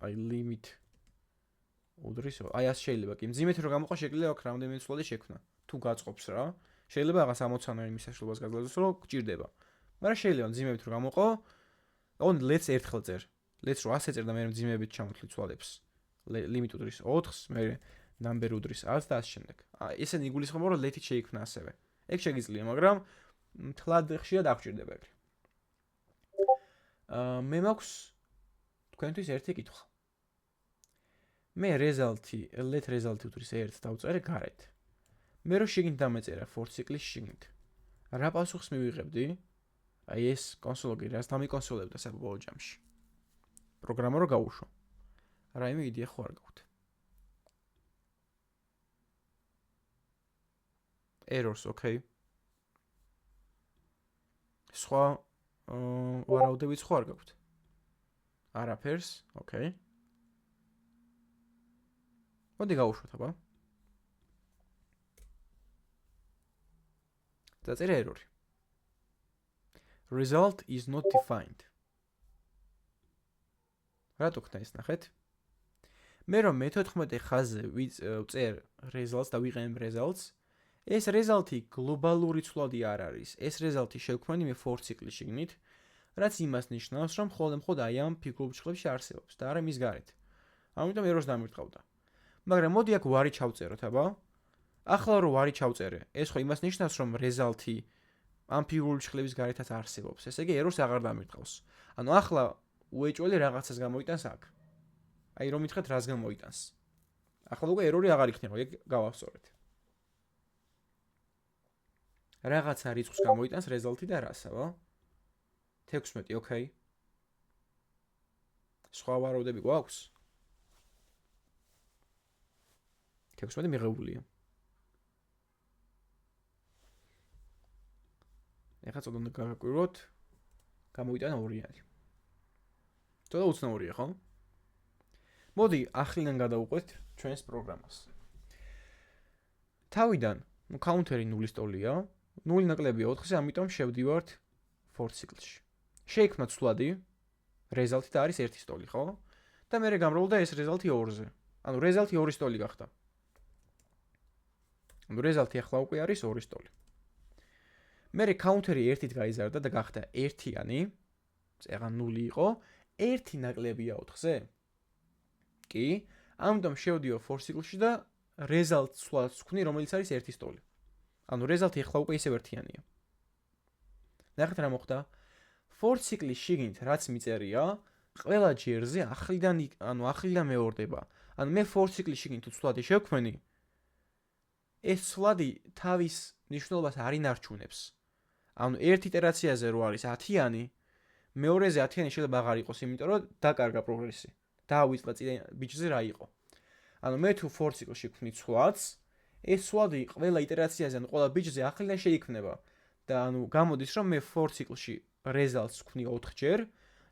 აი limit უდრის, აი ასე შეიძლება. კი, ძიმეთი რო გამოყვა შეგვიძლია აქ რამდენიმე ცვლადი შექმნა. თუ გაწყობს რა, შეიძლება რაღაც ამოცანა იმის საშუალებას გაძლევოს, რომ გჭირდება. მაგრამ შეიძლება ძიმებით რო გამოყო, on let's ერთხელ წერ. let's რო ასე წერ და მე ძიმებით ჩამოთვლი ცვლადებს. limit უდრის 4-ს, მე number უდრის 10 და ასე შემდეგ. ესენი იგულისხმება, რომ let-ით შეიქმნა ასევე. ეგ შეგიძლია, მაგრამ თლად ხშირად აღჭირდება ეგრე. მე მაქვს თქვენთვის ერთი კითხვა. მე let result-ი უდრის 1 დავწერე გარეთ. მე რო შიგნით დამეწერა for ციკლის შიგნით. რა პასუხს მივიღებდი? აი ეს კონსოლოგი რას დამიკონსოლებდა საბოლოო ჯამში. პროგრამა რო გავუშვა. რაიმე იდეა ხო არ გაქვთ? errors, okay. სხვა ვარაუდებით ხო არ გაქვთ? არაფერს, okay. მოდი გავუშვათ, აბა. დაწერა error-ი. Result is not defined. რატო ხდა ეს ნახეთ? მე რომ მე-14 ხაზზე ვწერ results და ვიყენებ results, ეს result-ი გლობალური ცვლადი არ არის. ეს result-ი შევქმნი მე for ციკლის შიგნით, რაც იმას ნიშნავს, რომ მხოლოდ აი ამ ფიგურულ ბრჭყლებში არსებობს და არა მის გარეთ. ამიტომ ეროს დამირტყავდა. მაგრამ მოდი აქ ვარი ჩავწეროთ, აბა. ახლა რომ ვარი ჩავწერე, ეს ხო იმას ნიშნავს, რომ რეზალტი ამ ფიგურული ბრჭყლების გარეთაც არსებობს. ესე იგი ეროს აღარ დამირტყავს. ანუ ახლა უეჭველი რაღაცას გამოიტანს აქ. აი რომ მითხრათ რას გამოიტანს. ახლა უკვე ერორი აღარ იქნება, ეგ გავავსწორეთ. რაღაცა რიცხვს გამოიტანს რეზალტი და რას, აბა? 16, ოკეი. სხვა ვარაუდები გვაქვს? 16 მიღებულია. ეხლა ცოტა უნდა გავაკვირვოთ. გამოიტანა 2 არის. ცოტა უცნაურია, ხო? მოდი ახლიდან გადავუყვეთ ჩვენს პროგრამას. თავიდან, კაუნტერი 0-ის ტოლია, 0 ნაკლებია 4-ზე, ამიტომ შევდივართ for ციკლში. შეიქმნა ცვლადი, რეზალტი და არის 1-ის ტოლი, ხო? და მე გამრავლდა ეს რეზალტი 2-ზე. ანუ რეზალტი 2-ის ტოლი გახდა. ანუ რეზალტი ახლა უკვე არის 2-ის ტოლი. მე კაუნტერი 1-ით გაიზარდა და გახდა 1-იანი, წეღა 0 იყო, 1 ნაკლებია 4-ზე. კი, ამიტომ შევდიო for ციკლში და რეზალტს სვლას ვქნი, რომელიც არის 1-ის ტოლი. ანუ რეზალტი ახლა უკვე ისევ ერთიანია. ნახეთ რა მოხდა? for ციკლის შიგნით რაც მიწერია, ყველა ჯერზე ახლიდან მეორდება. ანუ მე for ციკლის შიგნით თუ ცვლადი შევქმნი, ეს ცვლადი თავის ნიშნულობას არ ინარჩუნებს. ანუ ერთ იტერაციაზე რო არის 10-იანი, მეორეზე 10-იანი შეიძლება აღარ იყოს, იმიტომ რომ დაკარგა პროგრესი. დავიწყე წინ ბიჭზე რა იყო. ანუ მე თუ for ციკლში ვქმნი ცვლადს, ეს ცვლადი ყველა იტერაციაზე, ანუ ყველა ბიჭზე ახლიდან შეიქმნება. და ანუ გამოდის რომ მე for ციკლში results ვქმნი 4-ჯერ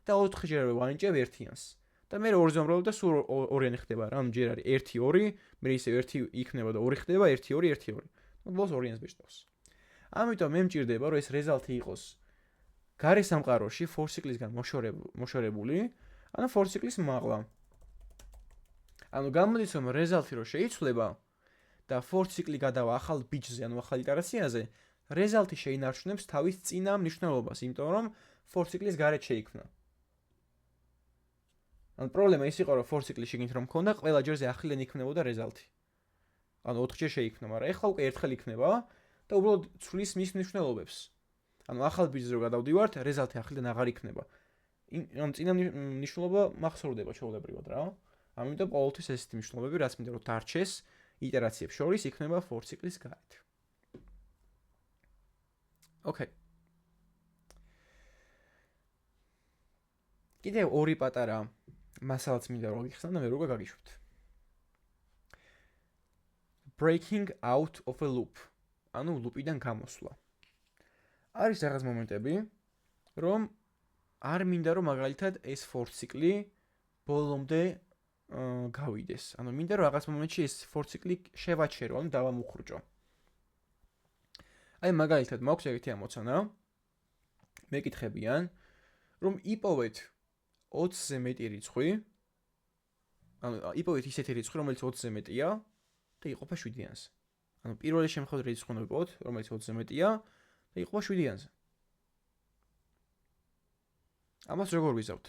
და 4-ჯერ ვანიჭებ ერთიანს. და მე 2-ზე ვამრავლებ და სულ 2-იანი ხდება რა. ანუ ჯერ არის 1-2, მე ისე 1 იქნება და 2 ხდება 1-2, 1-2. ნუ ბოლოს 2-იანს ბეჭდავს. ამიტომ მე მჭირდება რომ ეს რეზალტი იყოს გარე სამყაროში for ციკლისგან მოშორებული, ანუ for ციკლის მაღლა. ანუ გამოდის რომ რეზალტი რო შეიცვლება და for ციკლი გადავა ახალ ბიჭზე, ანუ ახალ იტერაციაზე, რეზალტი შეინარჩუნებს თავის წინა მნიშვნელობას, იმიტომ რომ for ციკლის გარეთ შეიქმნა. ანუ პრობლემა ის იყო, რომ for ციკლის შიგნით რომ მქონდა, ყველა ჯერზე ახლიდან იქნებოდა რეზალტი. ანუ 4-ჯერ შეიქმნა, მაგრამ ეხლა უკვე ერთხელ იქნება და უბრალოდ ცვლის მის მნიშვნელობებს. ანუ ახალ ბიჭზე რო გადავდივართ, რეზალტი ახლიდან აღარ იქნება. ანუ წინა მნიშვნელობა მახსოვრდება ჩვეულებრივად რა. ამიტომ ყოველთვის ესეთი მნიშვნელობები, რაც მინდა რომ დარჩეს იტერაციებს შორის იქნება for ციკლის გარეთ. ოკეი. კიდევ ორი პატარა მასალაც მინდა რომ გიხსნა და მე როგორ გაგიშვით. Breaking out of a loop. ანუ ლუპიდან გამოსვლა. არის რაღაც მომენტები, რომ არ მინდა რომ მაგალითად ეს for ციკლი ბოლომდე გავიდეს. ანუ მინდა რომ რაღაც მომენტში ეს for ციკლი შევაჩერო, ანუ დავამუხრუჭო. აი მაგალითად მაქვს ეგეთი ამოცანა. მეკითხებიან, რომ იპოვეთ 20-ზე მეტი რიცხვი. ანუ იპოვეთ ისეთი რიცხვი, რომელიც 20-ზე მეტია და იყოფა 7-იანზე. ანუ პირველი შემთხვევით რიცხვი უნდა ვიპოვოთ, რომელიც 20-ზე მეტია და იყოფა 7-იანზე. ამას როგორ ვიზავთ?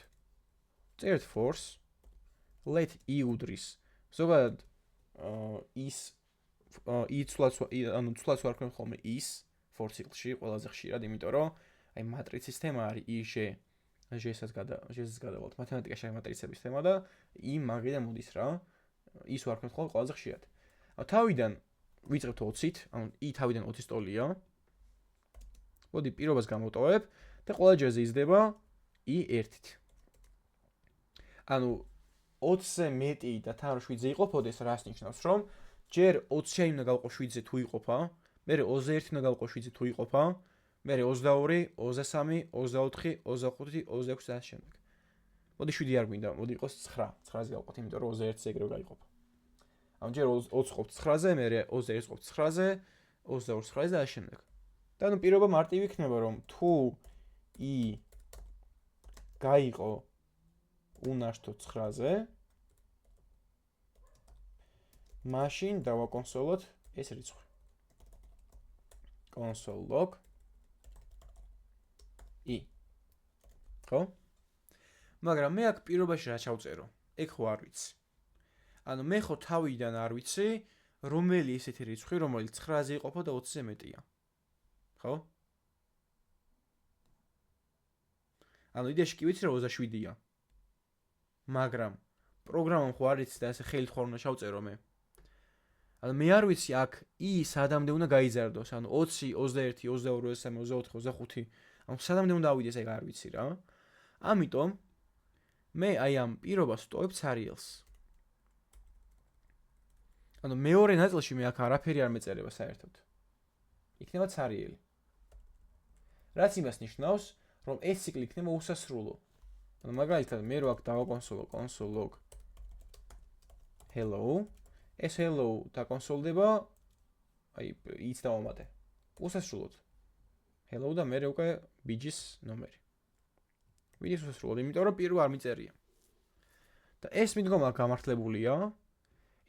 წერთ force let i უდრის. ზოგადად ის ანუ ცვლაც ვარ ქვენ ხოლმე ის for ციკლში ყველაზე ხშირად, იმიტომ რომ აი მატრიცის თემა არის ij j-საც გადავალთ. მათემატიკაში არის მატრიცების თემა და i მაგიდან მოდის რა. ის ვარ ქვენ ხოლმე ყველაზე ხშირად. ანუ თავიდან ვიწყებთ 20-ით, ანუ i თავიდან 20-ის ტოლია. მოდი პირობას გამოვტოვებ და ყველა ჯერზე იზრდება i 1-ით. ანუ 20-ზე მეტი და თან 7-ზე იყოფოდეს, რას ნიშნავს, რომ ჯერ 20-იანი უნდა გავყო 7-ზე თუ იყოფა, მერე 21 უნდა გავყო 7-ზე თუ იყოფა, მერე 22, 23, 24, 25, 26 და ამ შემდეგ. მოდი 7 არ გვინდა, მოდი იყოს 9. 9-ზე გავყოთ, იმიტომ რომ 21-ზე ეგრევე გაიყოფა. ანუ ჯერ 20 ყოფთ 9-ზე, მერე 21 ყოფთ 9-ზე, 22 9-ზე და ამ შემდეგ. და ანუ პირობა მარტივი იქნება, რომ თუ i გაიყო უნაშთო 9-ზე, მაშინ დავაკონსოლოთ ეს რიცხვი. console log i. ხო? მაგრამ მე აქ პირობაში რა ჩავწერო? ეგ ხო არ ვიცი. ანუ მე ხო თავიდან არ ვიცი, რომელი ისეთი რიცხვი, რომელიც 9-ზე იყოფა და 20-ზე მეტია. ხო? ანუ იდეაში კი ვიცი, რომ 27-ია. მაგრამ პროგრამამ ხო არ იცი და ასე ხელით ხო უნდა ჩავწერო მე. ანუ მე არ ვიცი აქ i სადამდე უნდა გაიზარდოს, ანუ 20, 21, 22, 23, 24, 25. ანუ სადამდე უნდა ავიდეს, ეგ არ ვიცი რა. ამიტომ მე აი ამ პირობას ვტოვებ ცარიელს. ანუ მეორე ნაწილში მე აქ არაფერი არ მეწერება საერთოდ. იქნება ცარიელი. რაც იმას ნიშნავს, რომ ეს ციკლი იქნება უსასრულო. ანუ მაგალითად მე რო აქ დავაკონსოლო console log hello, ეს hello დაკონსოლდება, აი იც დავამატე. უსასრულოდ. hello და მე უკვე ბიჯის ნომერი. ვიდის უსასრულოდ, იმიტომ რომ პირვა არ მიწერია. და ეს მიდგომა გამართლებულია,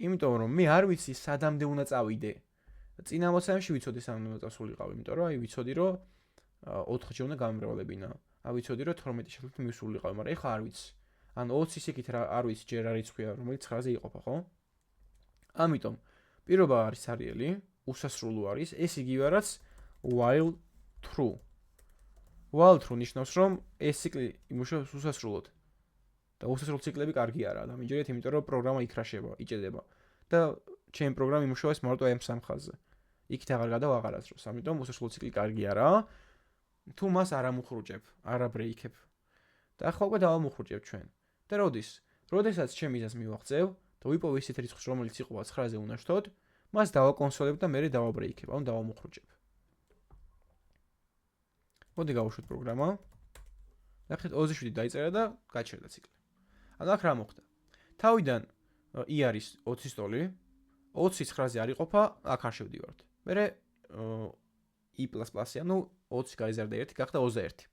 იმიტომ რომ მე არ ვიცი სადამდე უნდა წავიდე. წინა ამოცანებში ვიცოდი სამდე უნდა წასულიყავ, იმიტომ რომ აი ვიცოდი რომ 4-ჯერ უნდა გამემრავლებინა. აი ვიცოდი რომ 12 შეძლოთ მივსულიყავ, მაგრამ ეხლა არ ვიცი. ანუ 20-ის იქით არ ვიცი ჯერ რა რიცხვია, რომელიც 9-ზე იყოფა, ხო? ამიტომ პირობა არის ცარიელი, უსასრულო არის, ეს იგივე რაც while true. while true ნიშნავს რომ ეს ციკლი იმუშავებს უსასრულოდ. და უსასრულო ციკლები კარგი არაა და მიჯერეთ, იმიტომ რომ პროგრამა იქრაშება, იჭედება და ჩემი პროგრამა იმუშავებს მარტო M სამხაზზე. იქით აღარ გადავა აღარასდროს, ამიტომ უსასრულო ციკლი კარგი არაა. თუ მას არ ამუხრუჭებ, არ აბრეიქებ. და ახლა უკვე დავამუხრუჭებ ჩვენ. და როდესაც ჩემ იზას მივაღწევ და ვიპოვე ისეთ რიცხვს, რომელიც იყო 9-ზე უნდა შთოდ, მას დავაკონსოლებ და მერე დავაბრეიქებ, ანუ დავამუხრუჭებ. მოდი გავუშვით პროგრამა. ნახეთ 27 დაიწერა და გაჩერდა ციკლი. ანუ აქ რა მოხდა? თავიდან i არის 20-ის ტოლი, 20 9-ზე არ იყოფა, აქ არ შევდივართ. მერე i++, ანუ 20 გაიზარდა 1, გახდა 21.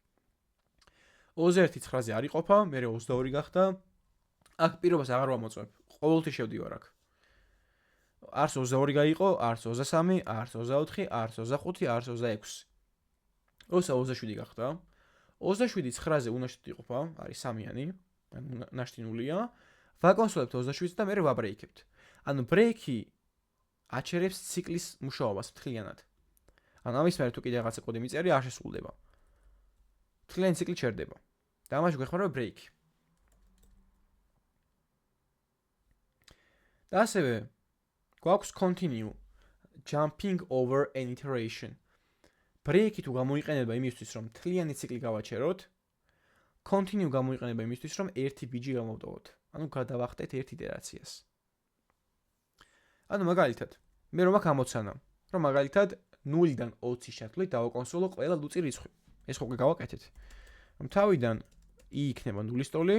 21 9-ზე არ იყოფა, მერე 22 გახდა. აქ პირობას აღარ ვამოწმებ. ყოველთვის შევდივარ აქ. არც 22 გაიყო, არც 23, არც 24, არც 25, არც 26. 27 გახდა. 27 9-ზე უნდა შევდიყოფა, არის 3-იანი, ანუ ნაშთი 0-ია. ვაკონსოლებთ 27-ს და მერე ვაბრეიქებთ. ანუ ბრეიქი აჩერებს ციკლის მუშაობას მთლიანად. ანუ ამის მერე თუ კიდე რაღაცა კოდი მიწერი, არ შესრულდება. მთლიანი ციკლი ჩერდება. და ამაში გვეხმარება ბრეიქი. და ასევე გვაქვს continue jumping over an iteration. ბრეიქი თუ გამოიყენება იმისთვის, რომ მთლიანი ციკლი გავაჩეროთ, continue გამოიყენება იმისთვის, რომ ერთი ბიჯი გამოვტოვოთ. ანუ გადავახტეთ ერთ იტერაციას. ანუ მაგალითად, მე რომ აქ ამოცანა, რომ მაგალითად 0-დან 20-ის ჩათვლით დავაკონსოლო ყველა ლუწი რიცხვი. ეს ხო გავაკეთეთ. რომ თავიდან i იქნება 0-ის ტოლი,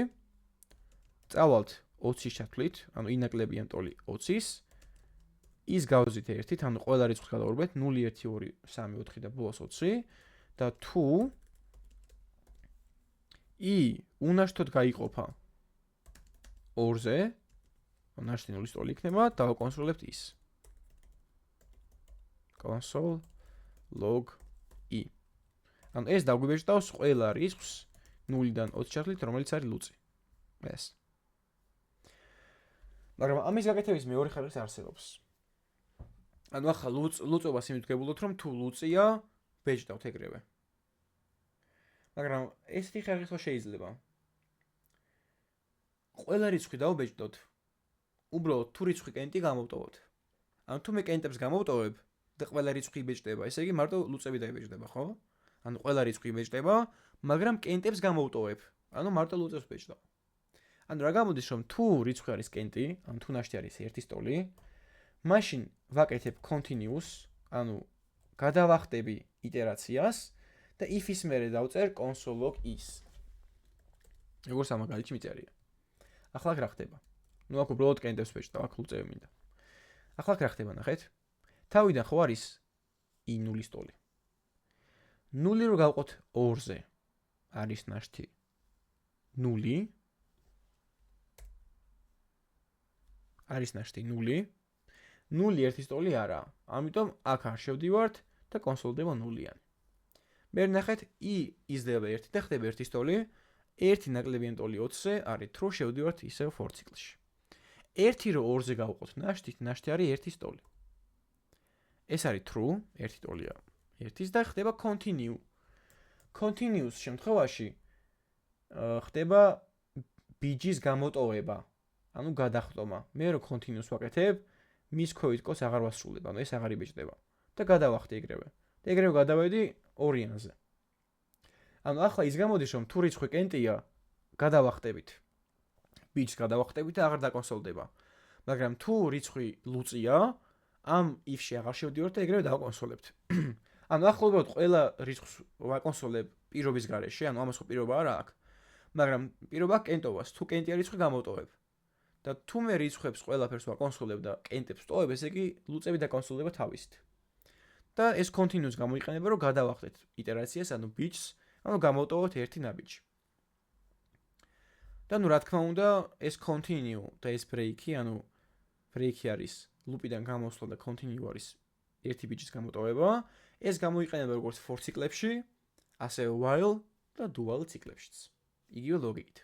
წავალთ 20-ის ჩათვლით, ანუ i ნაკლებიან ტოლი 20-ის, ის გავზით 1-ით, ანუ ყველა რიცხვს გადავურბეთ 0, 1, 2, 3, 4 და ბოლოს 20 და თუ i უნაშთოდ გაიყოფა 2-ზე, ანუ ნაშთი 0-ის ტოლი იქნება, დავაკონსოლებთ ის. console log i. ანუ ეს დაგვიბეჭდავს ყველა რიცხვს 0-დან 20 ჩათვლით, რომელიც არის ლუწი. ეს. მაგრამ ამის გაკეთების მეორე ხარისხი არსებობს. ანუ ახლა ლუწობას იმითგებულოთ, რომ თუ ლუწია, ბეჭდავთ ეგრევე. მაგრამ ესეთი ხარისხი შეიძლება. ყველა რიცხვი დავბეჭდოთ. უბრალოდ თუ რიცხვი კენტი გამოვტოვოთ. ანუ თუ მე კენტებს გამოვტოვებ და ყველა რიცხვი იბეჭდება, ესე იგი მარტო ლუწები დაიბეჭდება, ხო? ანუ ყველა რიცხვი იბეჭდება, მაგრამ კენტებს გამოვტოვებ. ანუ მარტო ლუწებს ბეჭდავ. ანუ რა გამოდის, რომ თუ რიცხვი არის კენტი, ანუ თუ ნაშთი არის 1-ის ტოლი, მაშინ ვაკეთებ continuous, ანუ გადავახტები iterაციას და if-ის მერე დავწერ console log is. როგორც ამაგალითში მიწერია. ახლა რა ხდება? ნუ აქ უბრალოდ კენტებს ვეჭდავ, აქ ლუწები მინდა. ახლა რა ხდება, ნახეთ? თავიდან ხო არის i 0-ის ტოლი. 0 რო გავყოთ 2-ზე, არის ნაშთი 0. არის ნაშთი 0. 0 1-ის ტოლი არაა. ამიტომ აქ არ შევდივართ და კონსოლდება 0-იანი. მე ნახეთ i იზრდება 1 და ხდება 1-ის ტოლი. 1 ნაკლებიან ტოლი 20-ზე არის true, შევდივართ ისევ for ციკლში. 1 რო 2-ზე გავუყოთ ნაშთი არის 1-ის ტოლი. ეს არის true, 1 ტოლია 1-ის და ხდება continue. Continuous შემთხვევაში ხდება ბიჯის გამოტოვება, ანუ გადახტომა. მე რო continuous ვაკეთებ, მის ქვევით კოდს აღარ ვასრულებ, ანუ ეს აღარ იბეჭდება და გადავახტე ეგრევე. და ეგრევე გადავედი ორიანზე. ანუ ახლა ის გამოდის, რომ თუ რიცხვი კენტია, გადავახტებით. ბიჯს გადავახტებით და აღარ დაკონსოლდება. მაგრამ თუ რიცხვი ლუწია, ამ if-ში აღარ შევდივართ და ეგრევე დავკონსოლებთ. ანუ ახლა უბრალოდ ყველა რიცხვს ვაკონსოლებ პირობის გარეშე, ანუ ამას ხო პირობა არა აქვს. მაგრამ პირობა კენტობას, თუ კენტია რიცხვი გამოტოვებ. და თუ მე რიცხვებს ყველაფერს ვაკონსოლებ და კენტებს ვტოვებ, ესე იგი ლუწები დაკონსოლდება თავისით. და ეს continuous გამოიყენება, რომ გადავახტეთ iterაციას, ანუ ბიჯს, ანუ გამოვტოვოთ ერთი ნაბიჯი. და ნუ რა თქმა უნდა, ეს continue და ეს break-ი, ანუ break-ი არის loop-იდან გამოსვლა და continue არის ერთი ბიჯის გამოტოვება, ეს გამოიყენება როგორც for ციკლებში, ასევე while და do while ციკლებშიც. იგივე ლოგიკით.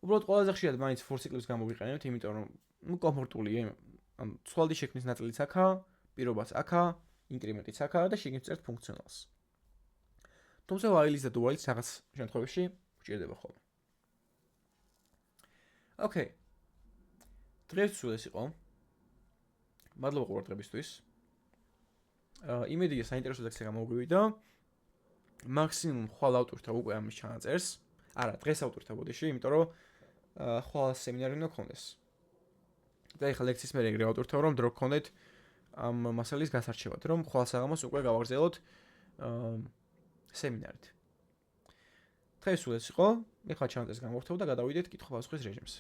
უბრალოდ ყველაზე ხშირად მაინც for ციკლებს გამოვიყენებთ, იმიტომ რომ ნუ კომფორტულია, ანუ ცვლადი შექმნის ნაწილიც აქა, პირობაც აქა, ინკრემენტიც აქა და შეგიძლიათ წერთ ფუნქციონალს. თუმცა while-ის და do while-ის რაღაც შემთხვევაში გვჭირდება ხოლმე. Okay. დღეს სულ ეს იყო. მადლობა ყურადღებისთვის. იმედია საინტერესო ლექსია გამოგვივიდა. მაქსიმუმ ხვალ ავტორთა უკვე ამის ჩანაწერს. არა, დღეს ავტორთა ბოდიში, იმიტომ რომ ხვალ სემინარი უნდა გქონდეს. და ეხლა ლექციის მერე ეგრე ავტორთა რომ დრო გქონდეთ ამ მასალის გასარჩევად, რომ ხვალ საღამოს უკვე გავაგრძელოთ სემინარით. დღეს სულ ეს იყო. ეხლა ჩანაწერს გამოვთავ და გადავიდეთ კითხვა-პასუხის რეჟიმს.